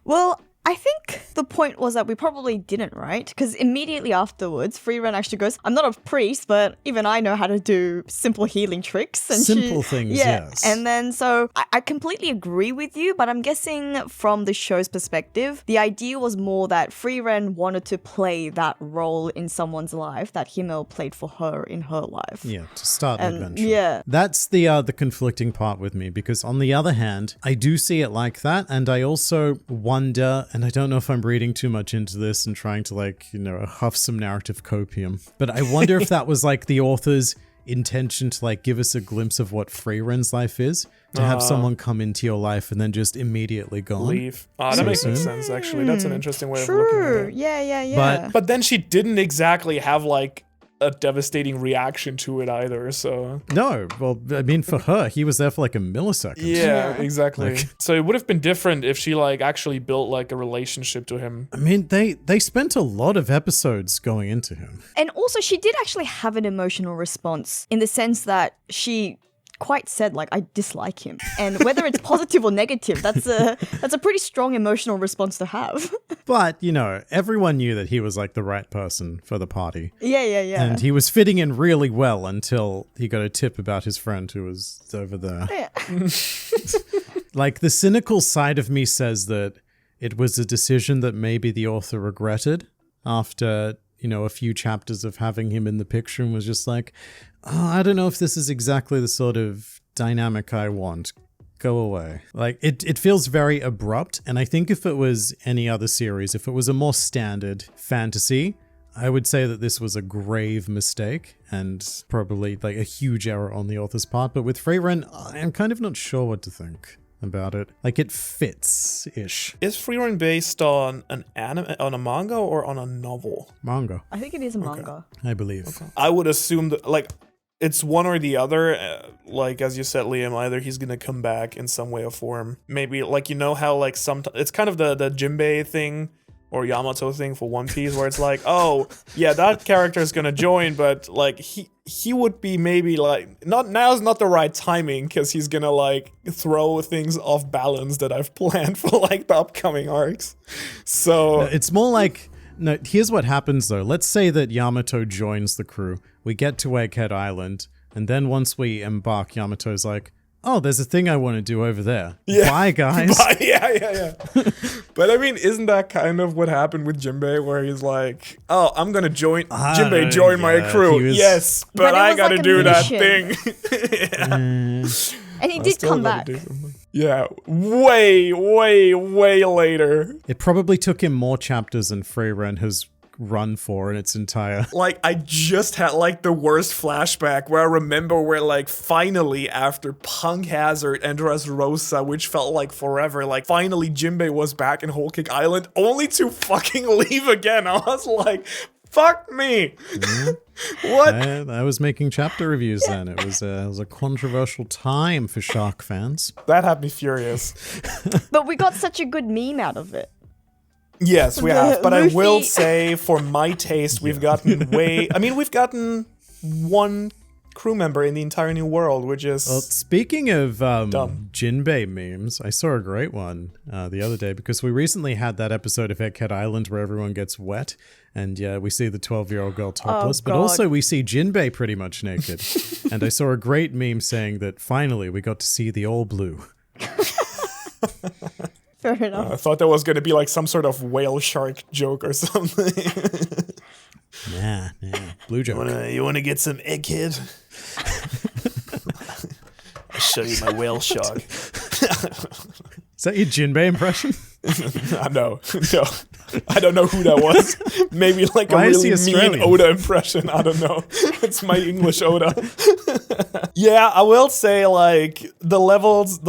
[SPEAKER 2] Well, I think the point was that we probably didn't, right? Because immediately afterwards, Freerun actually goes, I'm not a priest, but even I know how to do simple healing tricks. And
[SPEAKER 1] simple things, yes.
[SPEAKER 2] And then so I completely agree with you, but I'm guessing from the show's perspective, the idea was more that Freerun wanted to play that role in someone's life that Himmel played for her in her life.
[SPEAKER 1] Yeah, to start an adventure.
[SPEAKER 2] Yeah.
[SPEAKER 1] That's the conflicting part with me, because on the other hand, I do see it like that, and I also wonder, and I don't know if I'm reading too much into this and trying to, like, you know, huff some narrative copium, but I wonder if that was like the author's intention to like give us a glimpse of what Freerun's life is, to have someone come into your life and then just immediately gone.
[SPEAKER 3] Leave. That makes sense, actually. That's an interesting way
[SPEAKER 2] True.
[SPEAKER 3] of looking at it.
[SPEAKER 2] Yeah.
[SPEAKER 3] But then she didn't exactly have like a devastating reaction to it either, so...
[SPEAKER 1] No, well, I mean, for her, he was there for like a millisecond.
[SPEAKER 3] Yeah, exactly. So it would have been different if she like actually built like a relationship to him.
[SPEAKER 1] I mean, they spent a lot of episodes going into him.
[SPEAKER 2] And also, she did actually have an emotional response in the sense that she quite said, like, I dislike him. And whether it's positive or negative, that's a pretty strong emotional response to have.
[SPEAKER 1] But, you know, everyone knew that he was like the right person for the party.
[SPEAKER 2] Yeah.
[SPEAKER 1] And he was fitting in really well until he got a tip about his friend who was over there.
[SPEAKER 2] Yeah.
[SPEAKER 1] Like, the cynical side of me says that it was a decision that maybe the author regretted after, you know, a few chapters of having him in the picture, and was just like, oh, I don't know if this is exactly the sort of dynamic I want. Go away. Like, it feels very abrupt, and I think if it was any other series, if it was a more standard fantasy, I would say that this was a grave mistake and probably like a huge error on the author's part. But with Freerun, I'm kind of not sure what to think about it. Like, it fits-ish.
[SPEAKER 3] Is Freerun based on an anime, on a manga, or on a novel?
[SPEAKER 1] Manga,
[SPEAKER 2] I think it is a manga.
[SPEAKER 1] I believe.
[SPEAKER 3] I would assume that, like, it's one or the other. Like as you said, Liam, either he's gonna come back in some way or form. Maybe like you know how like it's kind of the Jinbei thing or Yamato thing for One Piece, where it's like, oh yeah, that character is gonna join, but like he would be maybe like now's not the right timing because he's gonna like throw things off balance that I've planned for like the upcoming arcs. So
[SPEAKER 1] No, it's more like, no, here's what happens though. Let's say that Yamato joins the crew. We get to Egghead Island, and then once we embark, Yamato's like, oh, there's a thing I want to do over there.
[SPEAKER 3] Yeah.
[SPEAKER 1] Bye, guys.
[SPEAKER 3] Bye. Yeah. But I mean, isn't that kind of what happened with Jinbei, where he's like, "Oh, I'm gonna join Jinbei, join my crew." Yes, but I gotta
[SPEAKER 2] like
[SPEAKER 3] do that
[SPEAKER 2] mission.
[SPEAKER 3] thing.
[SPEAKER 2] And he did come back.
[SPEAKER 3] Yeah, way later.
[SPEAKER 1] It probably took him more chapters than Freyren has run for in its entire...
[SPEAKER 3] Like, I just had, like, the worst flashback where I remember where, like, finally, after Punk Hazard and Dressrosa, which felt like forever, like, finally Jinbei was back in Whole Cake Island, only to fucking leave again. I was like, fuck me. What?
[SPEAKER 1] I was making chapter reviews then. It was a controversial time for Shark fans.
[SPEAKER 3] That had me furious.
[SPEAKER 2] But we got such a good meme out of it.
[SPEAKER 3] Yes, we have. But I will
[SPEAKER 2] Luffy-
[SPEAKER 3] say, for my taste, we've gotten we've gotten one crew member in the entire new world, which is...
[SPEAKER 1] Well, speaking of Jinbei memes, I saw a great one the other day because we recently had that episode of Egghead Island where everyone gets wet and we see the 12-year-old girl topless, but
[SPEAKER 2] God.
[SPEAKER 1] also we see Jinbei pretty much naked. And I saw a great meme saying that finally we got to see the all blue.
[SPEAKER 2] Fair enough.
[SPEAKER 3] I thought that was going to be like some sort of whale shark joke or something.
[SPEAKER 1] Nah, blue joke.
[SPEAKER 3] You wanna get some egghead? I'll show you my whale shark.
[SPEAKER 1] Is that your Jinbei impression?
[SPEAKER 3] No. I don't know who that was. Maybe like
[SPEAKER 1] Why
[SPEAKER 3] a
[SPEAKER 1] is he
[SPEAKER 3] really mean
[SPEAKER 1] Australian?
[SPEAKER 3] Oda impression. I don't know. It's my English Oda. Yeah, I will say like the levels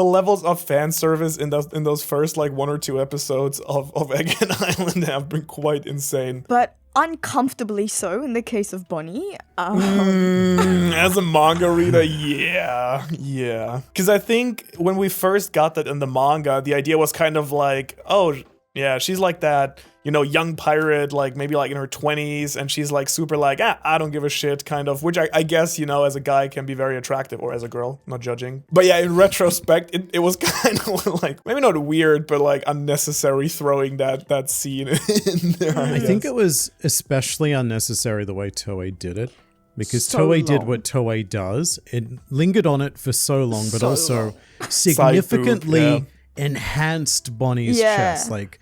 [SPEAKER 3] of fan service in those first like 1 or 2 episodes of Egghead Island have been quite insane.
[SPEAKER 2] But uncomfortably so in the case of Bonnie.
[SPEAKER 3] As a manga reader, yeah. Because I think when we first got that in the manga, the idea was kind of like, oh, yeah, she's like that, young pirate, like maybe like in her 20s, and she's like super like, I don't give a shit, kind of, which I guess, as a guy can be very attractive, or as a girl, not judging. But yeah, in retrospect, it was kind of like, maybe not weird, but like unnecessary throwing that scene in there.
[SPEAKER 1] I think it was especially unnecessary the way Toei did it. Because
[SPEAKER 2] So
[SPEAKER 1] Toei did
[SPEAKER 2] long.
[SPEAKER 1] what Toei does. It lingered on it for so long, but
[SPEAKER 2] So
[SPEAKER 1] also
[SPEAKER 2] long.
[SPEAKER 1] significantly enhanced Bonnie's
[SPEAKER 2] Yeah.
[SPEAKER 1] chest, like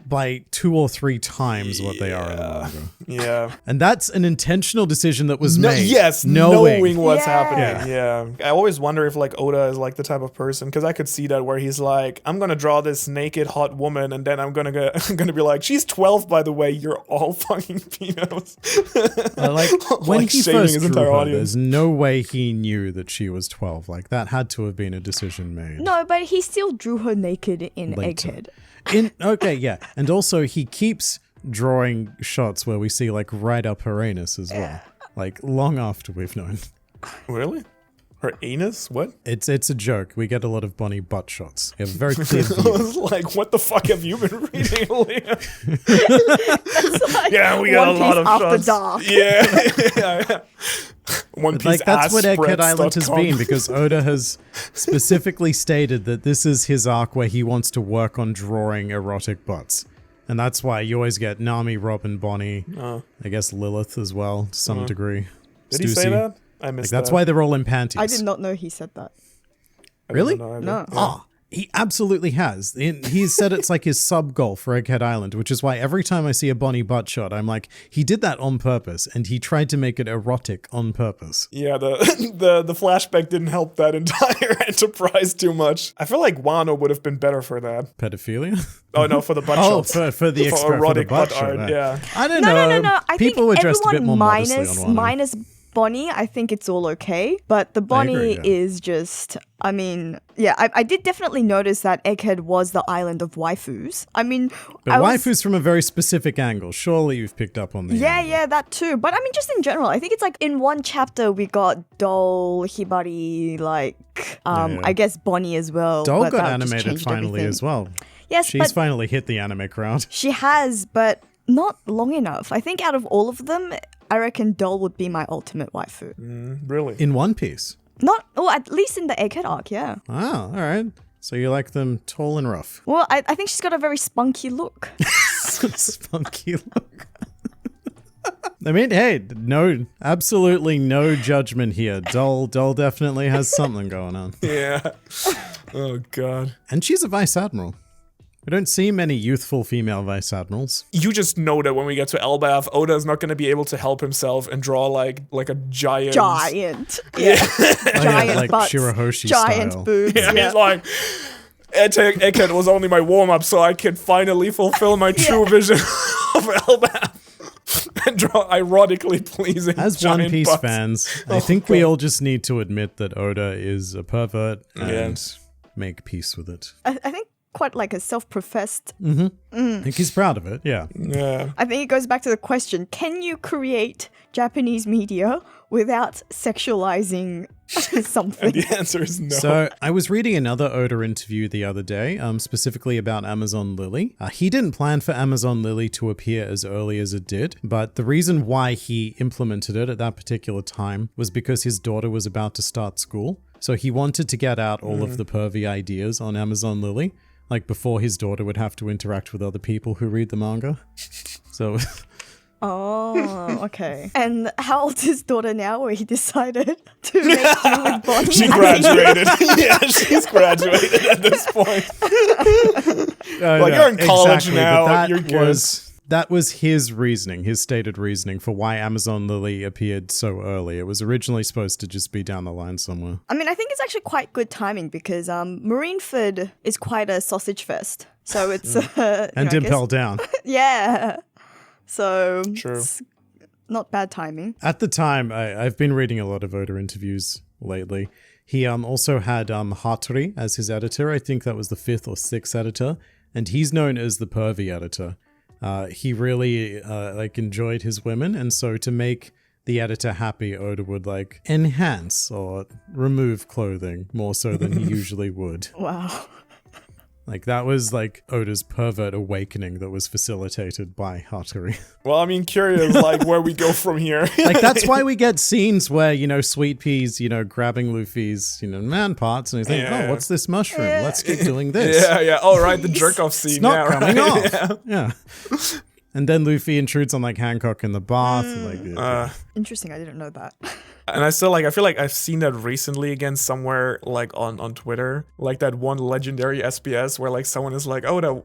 [SPEAKER 1] by 2 or 3 times what they are in the manga.
[SPEAKER 3] Yeah.
[SPEAKER 1] And that's an intentional decision that was made.
[SPEAKER 3] Yes,
[SPEAKER 1] knowing.
[SPEAKER 3] what's
[SPEAKER 2] Yeah.
[SPEAKER 3] happening. Yeah. I always wonder if like Oda is like the type of person, because I could see that where he's like, I'm gonna draw this naked hot woman, and then I'm gonna be like, she's 12 by the way, you're all fucking peanuts.
[SPEAKER 1] Like when
[SPEAKER 3] Like
[SPEAKER 1] he
[SPEAKER 3] shaming
[SPEAKER 1] first
[SPEAKER 3] his
[SPEAKER 1] drew
[SPEAKER 3] entire
[SPEAKER 1] her,
[SPEAKER 3] audience.
[SPEAKER 1] there's no way he knew that she was 12. Like that had to have been a decision made.
[SPEAKER 2] No, but he still drew her naked in
[SPEAKER 1] Later.
[SPEAKER 2] Egghead.
[SPEAKER 1] Okay, yeah. And also he keeps drawing shots where we see like right up her anus as well. Like long after we've known.
[SPEAKER 3] Really? Her anus? What?
[SPEAKER 1] It's a joke. We get a lot of Bonnie butt shots. We have a very clear
[SPEAKER 3] I
[SPEAKER 1] view.
[SPEAKER 3] was like, what the fuck have you been reading, Liam?
[SPEAKER 2] It's like
[SPEAKER 3] Yeah, we got
[SPEAKER 2] One
[SPEAKER 3] a lot
[SPEAKER 2] Piece
[SPEAKER 3] of
[SPEAKER 2] After
[SPEAKER 3] shots.
[SPEAKER 2] Dark.
[SPEAKER 3] Yeah. One Piece
[SPEAKER 1] Like that's what Egghead Island has
[SPEAKER 3] ass
[SPEAKER 1] been,
[SPEAKER 3] spreads.com.
[SPEAKER 1] because Oda has specifically stated that this is his arc where he wants to work on drawing erotic butts. And that's why you always get Nami, Robin, Bonnie, I guess Lilith as well, to some degree.
[SPEAKER 3] Did he say
[SPEAKER 1] Stussy.
[SPEAKER 3] that? I
[SPEAKER 1] Like,
[SPEAKER 3] missed
[SPEAKER 1] that's
[SPEAKER 3] that.
[SPEAKER 1] why they're all in panties.
[SPEAKER 2] I did not know he said that.
[SPEAKER 3] I
[SPEAKER 1] Really?
[SPEAKER 3] don't know either.
[SPEAKER 2] No.
[SPEAKER 3] Yeah.
[SPEAKER 1] Ah, he absolutely has. He's said it's like his sub goal for Egghead Island, which is why every time I see a Bonnie butt shot, I'm like, he did that on purpose, and he tried to make it erotic on purpose.
[SPEAKER 3] Yeah, the flashback didn't help that entire enterprise too much. I feel like Wano would have been better for that.
[SPEAKER 1] Pedophilia?
[SPEAKER 3] Oh no, for the butt
[SPEAKER 1] Oh,
[SPEAKER 3] shots.
[SPEAKER 1] for the
[SPEAKER 3] For
[SPEAKER 1] extra
[SPEAKER 3] erotic
[SPEAKER 1] butt
[SPEAKER 3] butt
[SPEAKER 1] shot.
[SPEAKER 3] art, yeah.
[SPEAKER 1] I don't
[SPEAKER 2] No,
[SPEAKER 1] know.
[SPEAKER 2] no. I
[SPEAKER 1] People
[SPEAKER 2] think
[SPEAKER 1] were dressed a bit more
[SPEAKER 2] everyone
[SPEAKER 1] modestly on Wano.
[SPEAKER 2] minus Bonnie, I think it's all okay. But the Bonnie is just, I mean, yeah, I did definitely notice that Egghead was the island of waifus. I mean,
[SPEAKER 1] But waifus from a very specific angle. Surely you've picked up on the angle.
[SPEAKER 2] Yeah, that too. But I mean, just in general, I think it's like in one chapter we got Doll, Hibari, like, I guess Bonnie as well.
[SPEAKER 1] Doll
[SPEAKER 2] but
[SPEAKER 1] got
[SPEAKER 2] that just
[SPEAKER 1] animated
[SPEAKER 2] changed
[SPEAKER 1] finally
[SPEAKER 2] everything.
[SPEAKER 1] as well.
[SPEAKER 2] Yes,
[SPEAKER 1] She's
[SPEAKER 2] but
[SPEAKER 1] finally hit the anime crowd.
[SPEAKER 2] she has, but not long enough. I think out of all of them, I reckon Doll would be my ultimate waifu.
[SPEAKER 3] Really?
[SPEAKER 1] In One Piece.
[SPEAKER 2] Not, or at least in the Egghead arc, yeah.
[SPEAKER 1] Oh, all right. So you like them tall and rough.
[SPEAKER 2] Well, I think she's got a very spunky look.
[SPEAKER 1] Spunky look. I mean, hey, absolutely no judgment here. Doll definitely has something going on.
[SPEAKER 3] Yeah. Oh, God.
[SPEAKER 1] And she's a vice admiral. We don't see many youthful female vice admirals.
[SPEAKER 3] You just know that when we get to Elbaf, Oda is not going to be able to help himself and draw like a giant.
[SPEAKER 2] Giant. Yeah. Giant
[SPEAKER 1] like
[SPEAKER 2] butts.
[SPEAKER 1] Shirahoshi
[SPEAKER 2] Giant
[SPEAKER 1] style.
[SPEAKER 2] boobs.
[SPEAKER 3] Yeah,
[SPEAKER 2] Yeah.
[SPEAKER 3] he's like, Egghead was only my warm-up so I could finally fulfill my true vision of Elbaf. And draw ironically pleasing
[SPEAKER 1] As
[SPEAKER 3] giant
[SPEAKER 1] One Piece
[SPEAKER 3] butts.
[SPEAKER 1] fans, I think we all just need to admit that Oda is a pervert and
[SPEAKER 3] Yes.
[SPEAKER 1] make peace with it.
[SPEAKER 2] I think quite like a self-professed.
[SPEAKER 1] I think he's proud of it, yeah.
[SPEAKER 3] Yeah.
[SPEAKER 2] I think it goes back to the question, can you create Japanese media without sexualizing something?
[SPEAKER 3] The answer is no.
[SPEAKER 1] So I was reading another Oda interview the other day, specifically about Amazon Lily. He didn't plan for Amazon Lily to appear as early as it did, but the reason why he implemented it at that particular time was because his daughter was about to start school. So he wanted to get out all of the pervy ideas on Amazon Lily, like before his daughter would have to interact with other people who read the manga. So...
[SPEAKER 2] Oh, okay. And how old is his daughter now where he decided to make do with Bonnie?
[SPEAKER 3] She graduated. Yeah, she's graduated at this point. You're in college now.
[SPEAKER 1] But
[SPEAKER 3] You're good.
[SPEAKER 1] that was his reasoning, his stated reasoning for why Amazon Lily appeared so early. It was originally supposed to just be down the line somewhere.
[SPEAKER 2] I mean, I think it's actually quite good timing because Marineford is quite a sausage fest. So it's...
[SPEAKER 1] And Dimpel down.
[SPEAKER 2] Yeah. So
[SPEAKER 3] True.
[SPEAKER 2] it's not bad timing.
[SPEAKER 1] At the time, I've been reading a lot of Oda interviews lately. He also had Hattori as his editor. I think that was the 5th or 6th editor. And he's known as the pervy editor. He really enjoyed his women. And so to make the editor happy, Oda would enhance or remove clothing more so than he usually would.
[SPEAKER 2] Wow.
[SPEAKER 1] That was Oda's pervert awakening that was facilitated by Hattori.
[SPEAKER 3] Well, I mean, curious, where we go from here.
[SPEAKER 1] That's why we get scenes where, Sweet Pea's, grabbing Luffy's, man parts, and he's like, oh, what's this mushroom? Let's keep doing this.
[SPEAKER 3] Yeah. Oh, right, the jerk-off scene.
[SPEAKER 1] It's not coming
[SPEAKER 3] right?
[SPEAKER 1] off. Yeah. And then Luffy intrudes on, Hancock in the bath. And,
[SPEAKER 2] Interesting. I didn't know that.
[SPEAKER 3] And I still I feel like I've seen that recently again somewhere on Twitter, that one legendary SBS where someone is like, oh,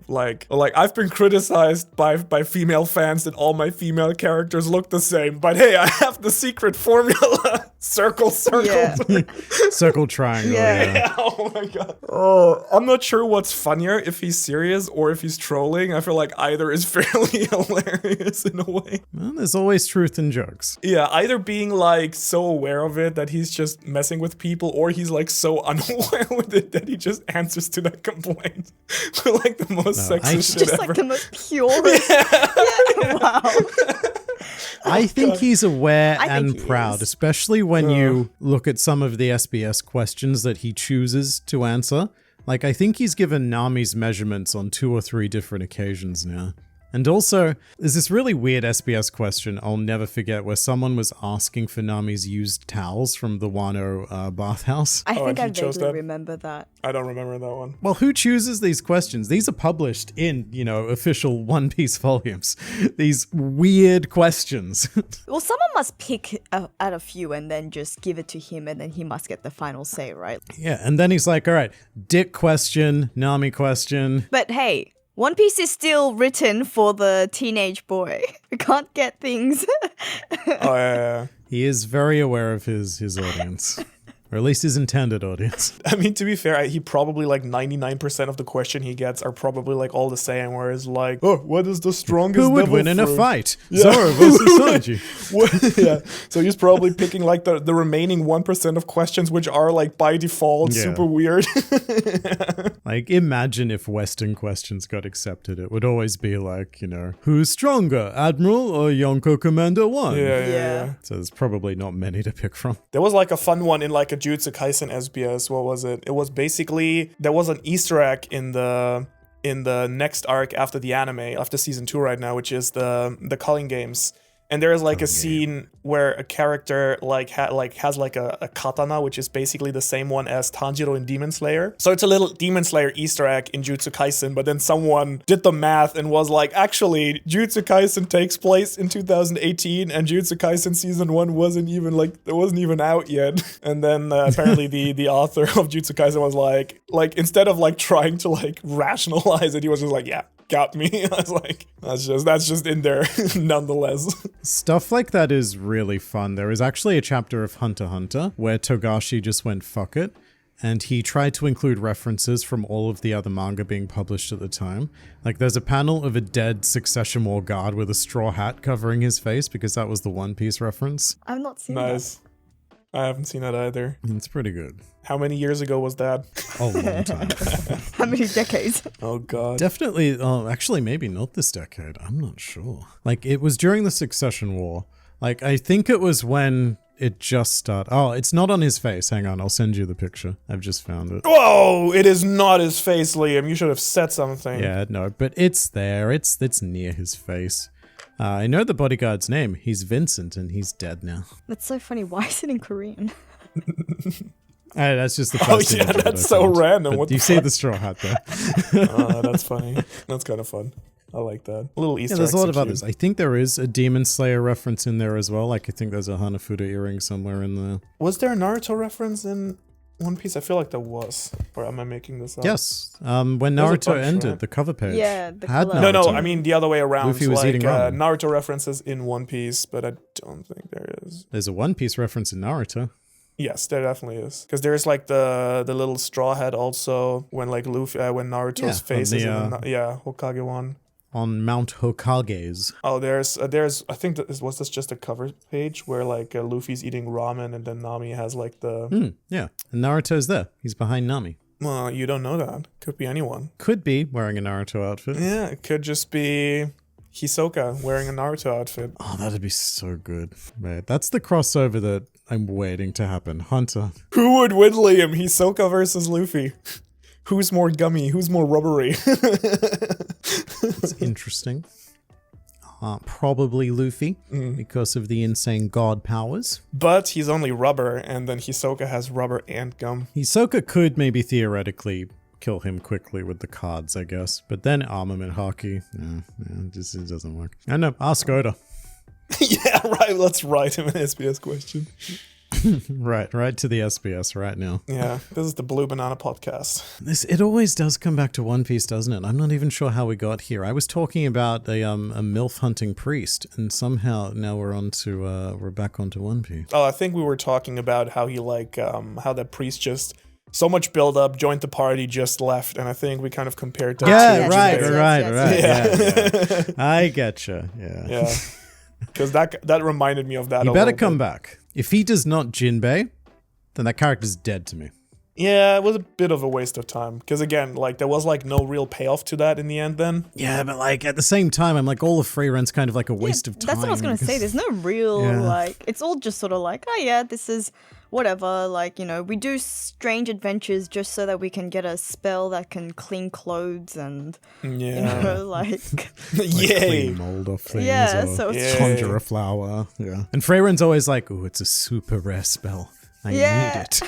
[SPEAKER 3] I've been criticized by female fans that all my female characters look the same, but hey, I have the secret formula. Circle.
[SPEAKER 2] Yeah.
[SPEAKER 1] Circle triangle. Yeah.
[SPEAKER 3] Oh my god. I'm not sure what's funnier, if he's serious or if he's trolling. I feel like either is fairly hilarious in a way.
[SPEAKER 1] Well, there's always truth in jokes.
[SPEAKER 3] Yeah, either being so aware of it that he's just messing with people, or he's so unaware with it that he just answers to that complaint with the most sexist shit
[SPEAKER 2] Just
[SPEAKER 3] ever.
[SPEAKER 2] the most purest. Yeah. Wow.
[SPEAKER 1] I think he's aware
[SPEAKER 2] I think
[SPEAKER 1] and
[SPEAKER 2] he
[SPEAKER 1] proud,
[SPEAKER 2] is.
[SPEAKER 1] especially when you look at some of the SBS questions that he chooses to answer. I think he's given Nami's measurements on 2 or 3 different occasions now. And also, there's this really weird SBS question I'll never forget where someone was asking for Nami's used towels from the Wano bathhouse.
[SPEAKER 2] I think
[SPEAKER 3] he
[SPEAKER 2] I
[SPEAKER 3] chose
[SPEAKER 2] vaguely
[SPEAKER 3] that?
[SPEAKER 2] remember that.
[SPEAKER 3] I don't remember that one.
[SPEAKER 1] Well, who chooses these questions? These are published in, official One Piece volumes. These weird questions.
[SPEAKER 2] Well, someone must pick out a few and then just give it to him, and then he must get the final say, right?
[SPEAKER 1] Yeah, and then he's like, all right, Dick question, Nami question.
[SPEAKER 2] But hey, One Piece is still written for the teenage boy. We can't get things.
[SPEAKER 3] Oh yeah.
[SPEAKER 1] He is very aware of his audience. Or at least his intended audience.
[SPEAKER 3] I mean, to be fair, he probably like 99% of the question he gets are probably like all the same, where it's like, oh, what is the strongest
[SPEAKER 1] Who would
[SPEAKER 3] devil
[SPEAKER 1] win in a
[SPEAKER 3] fruit?
[SPEAKER 1] fight?
[SPEAKER 3] Yeah.
[SPEAKER 1] Zoro versus Sanji.
[SPEAKER 3] Yeah, so he's probably picking like the remaining 1% of questions, which are like by default
[SPEAKER 1] Yeah.
[SPEAKER 3] super weird.
[SPEAKER 1] Like, imagine if Western questions got accepted. It would always be like, who's stronger, Admiral or Yonko Commander 1?
[SPEAKER 3] Yeah.
[SPEAKER 1] So there's probably not many to pick from.
[SPEAKER 3] There was like a fun one in like a Jujutsu Kaisen SBS. What was it? It was basically, there was an Easter egg in the next arc after the anime, after season 2 right now, which is the Culling Games. And there is like a scene where a character has like a katana, which is basically the same one as Tanjiro in Demon Slayer. So it's a little Demon Slayer Easter egg in Jujutsu Kaisen, but then someone did the math and was like, actually, Jujutsu Kaisen takes place in 2018, and Jujutsu Kaisen season 1 wasn't even out yet. And then apparently the author of Jujutsu Kaisen was like instead of like trying to like rationalize it, he was just like, yeah, got me. I was like, that's just in there nonetheless.
[SPEAKER 1] Stuff like that is really fun. There is actually a chapter of Hunter x Hunter where Togashi just went fuck it, and he tried to include references from all of the other manga being published at the time. Like, there's a panel of a dead Succession War guard with a straw hat covering his face because that was the One Piece reference.
[SPEAKER 2] I've not seen that.
[SPEAKER 3] Nice. I haven't seen that either.
[SPEAKER 1] It's pretty good.
[SPEAKER 3] How many years ago was that?
[SPEAKER 1] A long time.
[SPEAKER 2] How many decades?
[SPEAKER 3] Oh god.
[SPEAKER 1] Definitely, actually maybe not this decade. I'm not sure. Like, it was during the Succession War. Like, I think it was when it just started. Oh, it's not on his face. Hang on, I'll send you the picture. I've just found it.
[SPEAKER 3] Whoa! It is not his face, Liam. You should have said something.
[SPEAKER 1] Yeah, no, but it's there. It's near his face. I know the bodyguard's name. He's Vincent, and he's dead now.
[SPEAKER 2] That's so funny. Why is it in Korean?
[SPEAKER 1] That's just the first image of it,
[SPEAKER 3] that's
[SPEAKER 1] I
[SPEAKER 3] so
[SPEAKER 1] found.
[SPEAKER 3] random.
[SPEAKER 1] But
[SPEAKER 3] What
[SPEAKER 1] you
[SPEAKER 3] the
[SPEAKER 1] see
[SPEAKER 3] fuck?
[SPEAKER 1] the straw hat there.
[SPEAKER 3] That's funny. That's kind of fun. I like that. A little Easter
[SPEAKER 1] Yeah, there's a
[SPEAKER 3] eggs
[SPEAKER 1] lot
[SPEAKER 3] are
[SPEAKER 1] of
[SPEAKER 3] cute.
[SPEAKER 1] others. I think there is a Demon Slayer reference in there as well. Like, I think there's a Hanafuda earring somewhere in there.
[SPEAKER 3] Was there a Naruto reference in One Piece? I feel like there was. Or am I making this up?
[SPEAKER 1] Yes, when
[SPEAKER 3] There's a
[SPEAKER 1] Naruto
[SPEAKER 3] bunch,
[SPEAKER 1] ended,
[SPEAKER 3] right?
[SPEAKER 1] the cover page
[SPEAKER 2] Yeah, the
[SPEAKER 1] had
[SPEAKER 2] color.
[SPEAKER 3] No,
[SPEAKER 1] Naruto.
[SPEAKER 3] I mean the other way around.
[SPEAKER 1] Luffy was
[SPEAKER 3] like,
[SPEAKER 1] eating ramen.
[SPEAKER 3] Naruto references in One Piece, but I don't think there is.
[SPEAKER 1] There's a One Piece reference in Naruto.
[SPEAKER 3] Yes, there definitely is. Because there's like the little straw hat also when like Luffy, when Naruto's
[SPEAKER 1] Yeah,
[SPEAKER 3] face
[SPEAKER 1] on
[SPEAKER 3] is
[SPEAKER 1] the,
[SPEAKER 3] in the Hokage one.
[SPEAKER 1] On Mount Hokage's.
[SPEAKER 3] Oh, there's I think that was this just a cover page where like Luffy's eating ramen and then Nami has like the.
[SPEAKER 1] Yeah, and Naruto's there. He's behind Nami.
[SPEAKER 3] Well, you don't know that. Could be anyone.
[SPEAKER 1] Could be wearing a Naruto outfit.
[SPEAKER 3] Yeah, it could just be Hisoka wearing a Naruto outfit.
[SPEAKER 1] Oh, that'd be so good. Man, that's the crossover that I'm waiting to happen. Hunter.
[SPEAKER 3] Who would win, Liam? Hisoka versus Luffy. Who's more gummy? Who's more rubbery?
[SPEAKER 1] It's interesting. Probably Luffy, because of the insane god powers.
[SPEAKER 3] But he's only rubber, and then Hisoka has rubber and gum.
[SPEAKER 1] Hisoka could maybe theoretically kill him quickly with the cards, I guess. But then armament hockey, it doesn't work. I know, ask Oda.
[SPEAKER 3] Yeah, right. Let's write him an SBS question.
[SPEAKER 1] Right to the SBS right now.
[SPEAKER 3] Yeah, this is the Blue Banana Podcast.
[SPEAKER 1] It always does come back to One Piece, doesn't it? I'm not even sure how we got here. I was talking about a MILF hunting priest, and somehow now we're back onto One Piece.
[SPEAKER 3] Oh, I think we were talking about how he how that priest just so much build up, joined the party, just left, and I think we kind of compared that
[SPEAKER 1] Yeah,
[SPEAKER 3] to
[SPEAKER 1] right.
[SPEAKER 3] Jinbei.
[SPEAKER 1] Yeah. I getcha. Yeah.
[SPEAKER 3] Yeah, because that reminded me of that.
[SPEAKER 1] You
[SPEAKER 3] a
[SPEAKER 1] better
[SPEAKER 3] little
[SPEAKER 1] come
[SPEAKER 3] bit.
[SPEAKER 1] back. If he does not Jinbei, then that character's dead to me.
[SPEAKER 3] Yeah, it was a bit of a waste of time because again, like there was like no real payoff to that in the end. Then
[SPEAKER 1] Yeah, but like at the same time, I'm like, all of Freyren's kind of like a waste of time.
[SPEAKER 2] That's what I was going to say. There's no real, it's all just sort of like, oh yeah, this is whatever. Like, we do strange adventures just so that we can get a spell that can clean clothes and, like...
[SPEAKER 3] Yay!
[SPEAKER 1] Clean mold off things.
[SPEAKER 2] Yeah,
[SPEAKER 1] or
[SPEAKER 2] so it's
[SPEAKER 1] conjure a flower. Yeah. And Freyren's always like, oh, it's a super rare spell. I need it.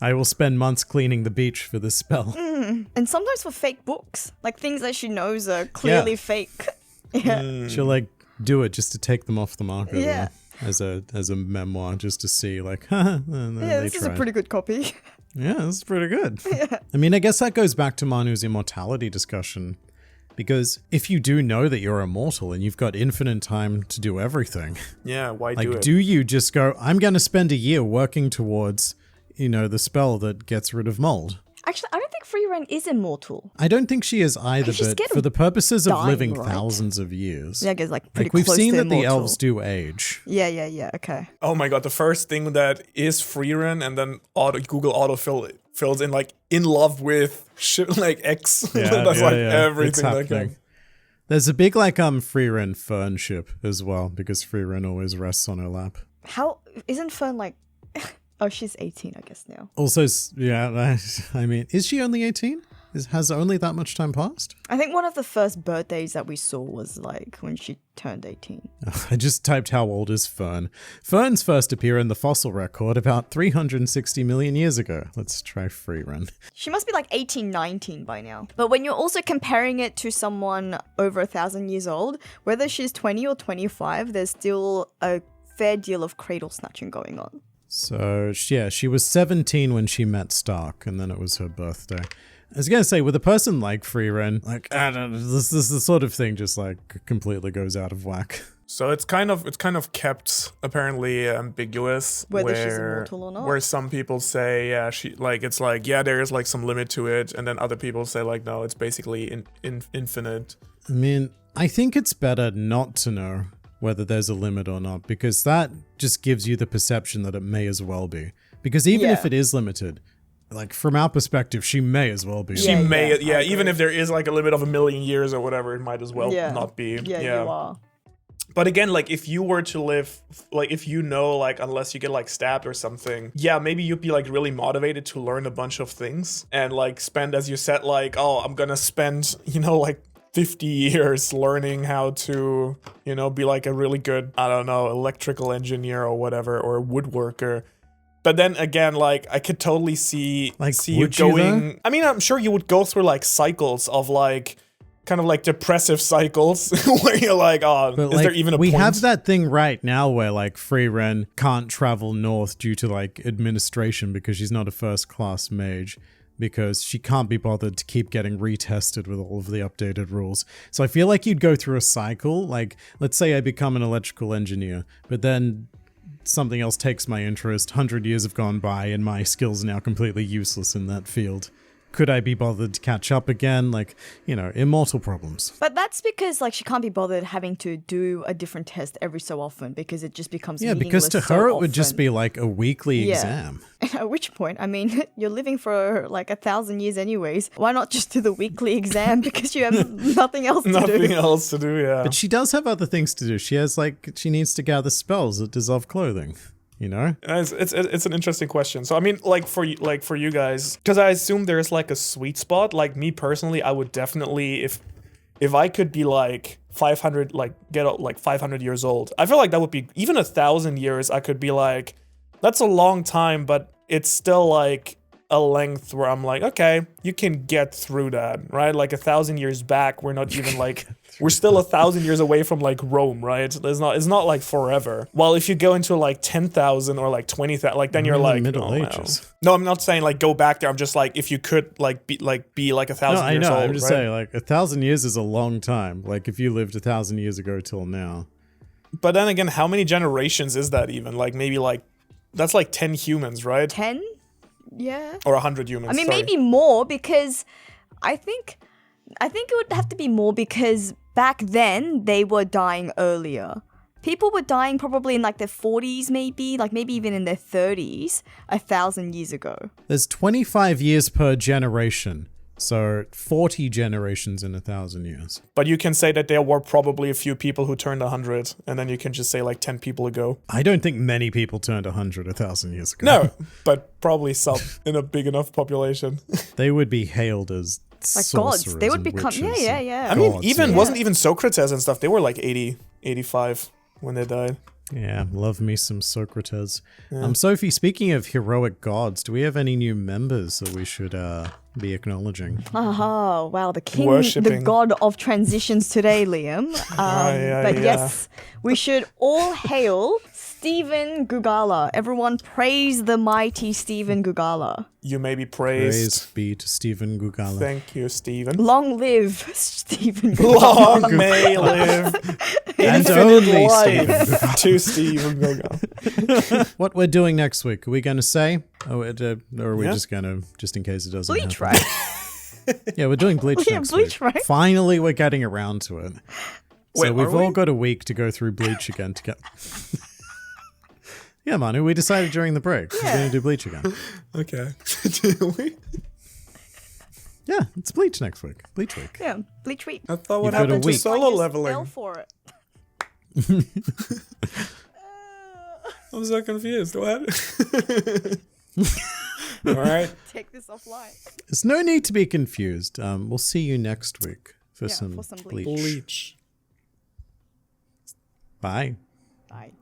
[SPEAKER 1] I will spend months cleaning the beach for this spell.
[SPEAKER 2] And sometimes for fake books. Like things that she knows are clearly fake. Yeah.
[SPEAKER 1] She'll like do it just to take them off the market.
[SPEAKER 2] Yeah.
[SPEAKER 1] As a memoir, just to see like,
[SPEAKER 2] Yeah, this is a pretty good copy.
[SPEAKER 1] Yeah, this is pretty good. I mean, I guess that goes back to Manu's immortality discussion. Because if you do know that you're immortal and you've got infinite time to do everything,
[SPEAKER 3] Yeah, why
[SPEAKER 1] like,
[SPEAKER 3] do it?
[SPEAKER 1] do you just go, I'm going to spend a year working towards the spell that gets rid of mold.
[SPEAKER 2] Actually, I don't think Freeren is immortal.
[SPEAKER 1] I don't think she is either,
[SPEAKER 2] she's
[SPEAKER 1] but
[SPEAKER 2] scared
[SPEAKER 1] for
[SPEAKER 2] of
[SPEAKER 1] the purposes of
[SPEAKER 2] dying,
[SPEAKER 1] living
[SPEAKER 2] right?
[SPEAKER 1] thousands of years.
[SPEAKER 2] Yeah, I guess like pretty
[SPEAKER 1] Like, we've
[SPEAKER 2] close
[SPEAKER 1] seen
[SPEAKER 2] to
[SPEAKER 1] that the
[SPEAKER 2] immortal.
[SPEAKER 1] elves do age.
[SPEAKER 2] Yeah, okay.
[SPEAKER 3] Oh my god, the first thing that is Freeren and then Google autofill fills in like in love with shit like X. That's like everything
[SPEAKER 1] It's
[SPEAKER 3] that
[SPEAKER 1] happening.
[SPEAKER 3] can.
[SPEAKER 1] There's a big Freeren Fern ship as well, because Freeren always rests on her lap.
[SPEAKER 2] How isn't Fern like? Oh, she's 18, I guess now.
[SPEAKER 1] Also, yeah, I mean, is she only 18? Has only that much time passed?
[SPEAKER 2] I think one of the first birthdays that we saw was like when she turned 18.
[SPEAKER 1] I just typed how old is Fern. Ferns first appear in the fossil record about 360 million years ago. Let's try Freeren.
[SPEAKER 2] She must be like 18, 19 by now. But when you're also comparing it to someone over 1,000 years old, whether she's 20 or 25, there's still a fair deal of cradle snatching going on.
[SPEAKER 1] So, yeah, she was 17 when she met Stark, and then it was her birthday. I was going to say, with a person like Freeren, like, I don't know, this is the sort of thing just, like, completely goes out of whack.
[SPEAKER 3] So it's kind of kept apparently ambiguous
[SPEAKER 2] Whether she's immortal or not.
[SPEAKER 3] Where some people say there is like some limit to it, and then other people say like no, it's basically infinite.
[SPEAKER 1] I mean, I think it's better not to know whether there's a limit or not, because that just gives you the perception that it may as well be. Because even if it is limited, like from our perspective, she may as well be.
[SPEAKER 3] She may, even if there is like a limit of 1 million years or whatever, it might as well not be.
[SPEAKER 2] Yeah, you are.
[SPEAKER 3] But again, like if you were to live, like if like unless you get like stabbed or something, maybe you'd be like really motivated to learn a bunch of things and like spend, as you said, like, oh, I'm gonna spend, like 50 years learning how to, be like a really good, I don't know, electrical engineer or whatever, or a woodworker. But then again, like I could totally see you going. I mean, I'm sure you would go through like cycles of like kind of like depressive cycles where you're like, oh,
[SPEAKER 1] but,
[SPEAKER 3] is there even a
[SPEAKER 1] we
[SPEAKER 3] point?
[SPEAKER 1] have that thing right now where like Freeren can't travel north due to like administration because she's not a first class mage, because she can't be bothered to keep getting retested with all of the updated rules. So I feel like you'd go through a cycle. Like, let's say I become an electrical engineer, but then something else takes my interest. 100 years have gone by and my skills are now completely useless in that field. Could I be bothered to catch up again? Like, immortal problems.
[SPEAKER 2] But that's because, like, she can't be bothered having to do a different test every so often because it just becomes
[SPEAKER 1] because to her it would just be like a weekly exam.
[SPEAKER 2] At which point, I mean, you're living for like 1,000 years anyways. Why not just do the weekly exam because you have nothing else to do?
[SPEAKER 3] Nothing else to do, yeah.
[SPEAKER 1] But she does have other things to do. She needs to gather spells that dissolve clothing.
[SPEAKER 3] It's an interesting question. So I mean, like for you guys, because I assume there's like a sweet spot. Like me personally, I would definitely, if I could be like 500, like get like 500 years old, I feel like that would be even 1,000 years. I could be like, that's a long time, but it's still like a length where I'm like, okay, you can get through that, right? Like 1,000 years back, we're not even like, we're still 1,000 years away from like Rome, right? It's not like forever. While if you go into like 10,000 or like 20,000, like then you're like,
[SPEAKER 1] Middle Ages.
[SPEAKER 3] No, I'm not saying like go back there. I'm just like, if you could like be like 1,000 years old.
[SPEAKER 1] I'm just saying like 1,000 years is a long time. Like if you lived 1,000 years ago till now.
[SPEAKER 3] But then again, how many generations is that even? Like maybe like, that's like 10 humans, right?
[SPEAKER 2] 10? Yeah.
[SPEAKER 3] Or 100 humans.
[SPEAKER 2] I mean,
[SPEAKER 3] sorry.
[SPEAKER 2] maybe more because I think it would have to be more because back then they were dying earlier. People were dying probably in like their 40s, maybe even in their 30s, 1,000 years ago.
[SPEAKER 1] There's 25 years per generation. So 40 generations in 1,000 years.
[SPEAKER 3] But you can say that there were probably a few people who turned 100, and then you can just say like 10 people ago.
[SPEAKER 1] I don't think many people turned 100 1,000 years ago.
[SPEAKER 3] No, but probably some in a big enough population.
[SPEAKER 1] They would be hailed as
[SPEAKER 2] like
[SPEAKER 1] sorcerers.
[SPEAKER 2] gods. They would become,
[SPEAKER 1] witches.
[SPEAKER 2] yeah.
[SPEAKER 3] I mean, wasn't even Socrates and stuff. They were like 80, 85 when they died.
[SPEAKER 1] Yeah, love me some Socrates. Sophie, speaking of heroic gods, do we have any new members that we should be acknowledging?
[SPEAKER 2] Oh, wow, the king,
[SPEAKER 3] Worshipping.
[SPEAKER 2] the god of transitions today, Liam. But
[SPEAKER 3] yeah.
[SPEAKER 2] yes, we should all hail Steven Gugala. Everyone praise the mighty Steven Gugala.
[SPEAKER 3] You may be
[SPEAKER 1] Praise
[SPEAKER 3] praised.
[SPEAKER 1] be to Stephen Gugala.
[SPEAKER 3] Thank you, Stephen.
[SPEAKER 2] Long live Steven Gugala.
[SPEAKER 3] Long may live
[SPEAKER 1] And
[SPEAKER 3] infinite
[SPEAKER 1] only
[SPEAKER 3] life to Stephen Gogo.
[SPEAKER 1] What we're doing next week? Are we going to say? Or are we
[SPEAKER 3] Yeah.
[SPEAKER 1] just going to, just in case it doesn't
[SPEAKER 2] Bleach,
[SPEAKER 1] happen?
[SPEAKER 2] right?
[SPEAKER 1] Yeah, we're doing Bleach
[SPEAKER 2] Yeah,
[SPEAKER 1] next
[SPEAKER 2] Bleach,
[SPEAKER 1] week.
[SPEAKER 2] right?
[SPEAKER 1] Finally, we're getting around to it. So
[SPEAKER 3] Wait,
[SPEAKER 1] we've
[SPEAKER 3] are we?
[SPEAKER 1] all got a week to go through Bleach again to get... Yeah, Manu, we decided during the break we're going to do Bleach again.
[SPEAKER 3] Okay. Do we?
[SPEAKER 1] Yeah, it's Bleach next week. Bleach week.
[SPEAKER 2] Yeah, Bleach week.
[SPEAKER 3] I thought what
[SPEAKER 1] You've got a
[SPEAKER 3] happened to
[SPEAKER 1] week.
[SPEAKER 3] solo
[SPEAKER 2] Find your
[SPEAKER 3] leveling.
[SPEAKER 2] spell for it.
[SPEAKER 3] I'm so confused. What? All right.
[SPEAKER 2] Take this offline.
[SPEAKER 1] There's no need to be confused. We'll see you next week for
[SPEAKER 2] Yeah,
[SPEAKER 1] some
[SPEAKER 2] for some
[SPEAKER 1] Bleach.
[SPEAKER 2] Bleach.
[SPEAKER 3] Bleach.
[SPEAKER 1] Bye.
[SPEAKER 2] Bye.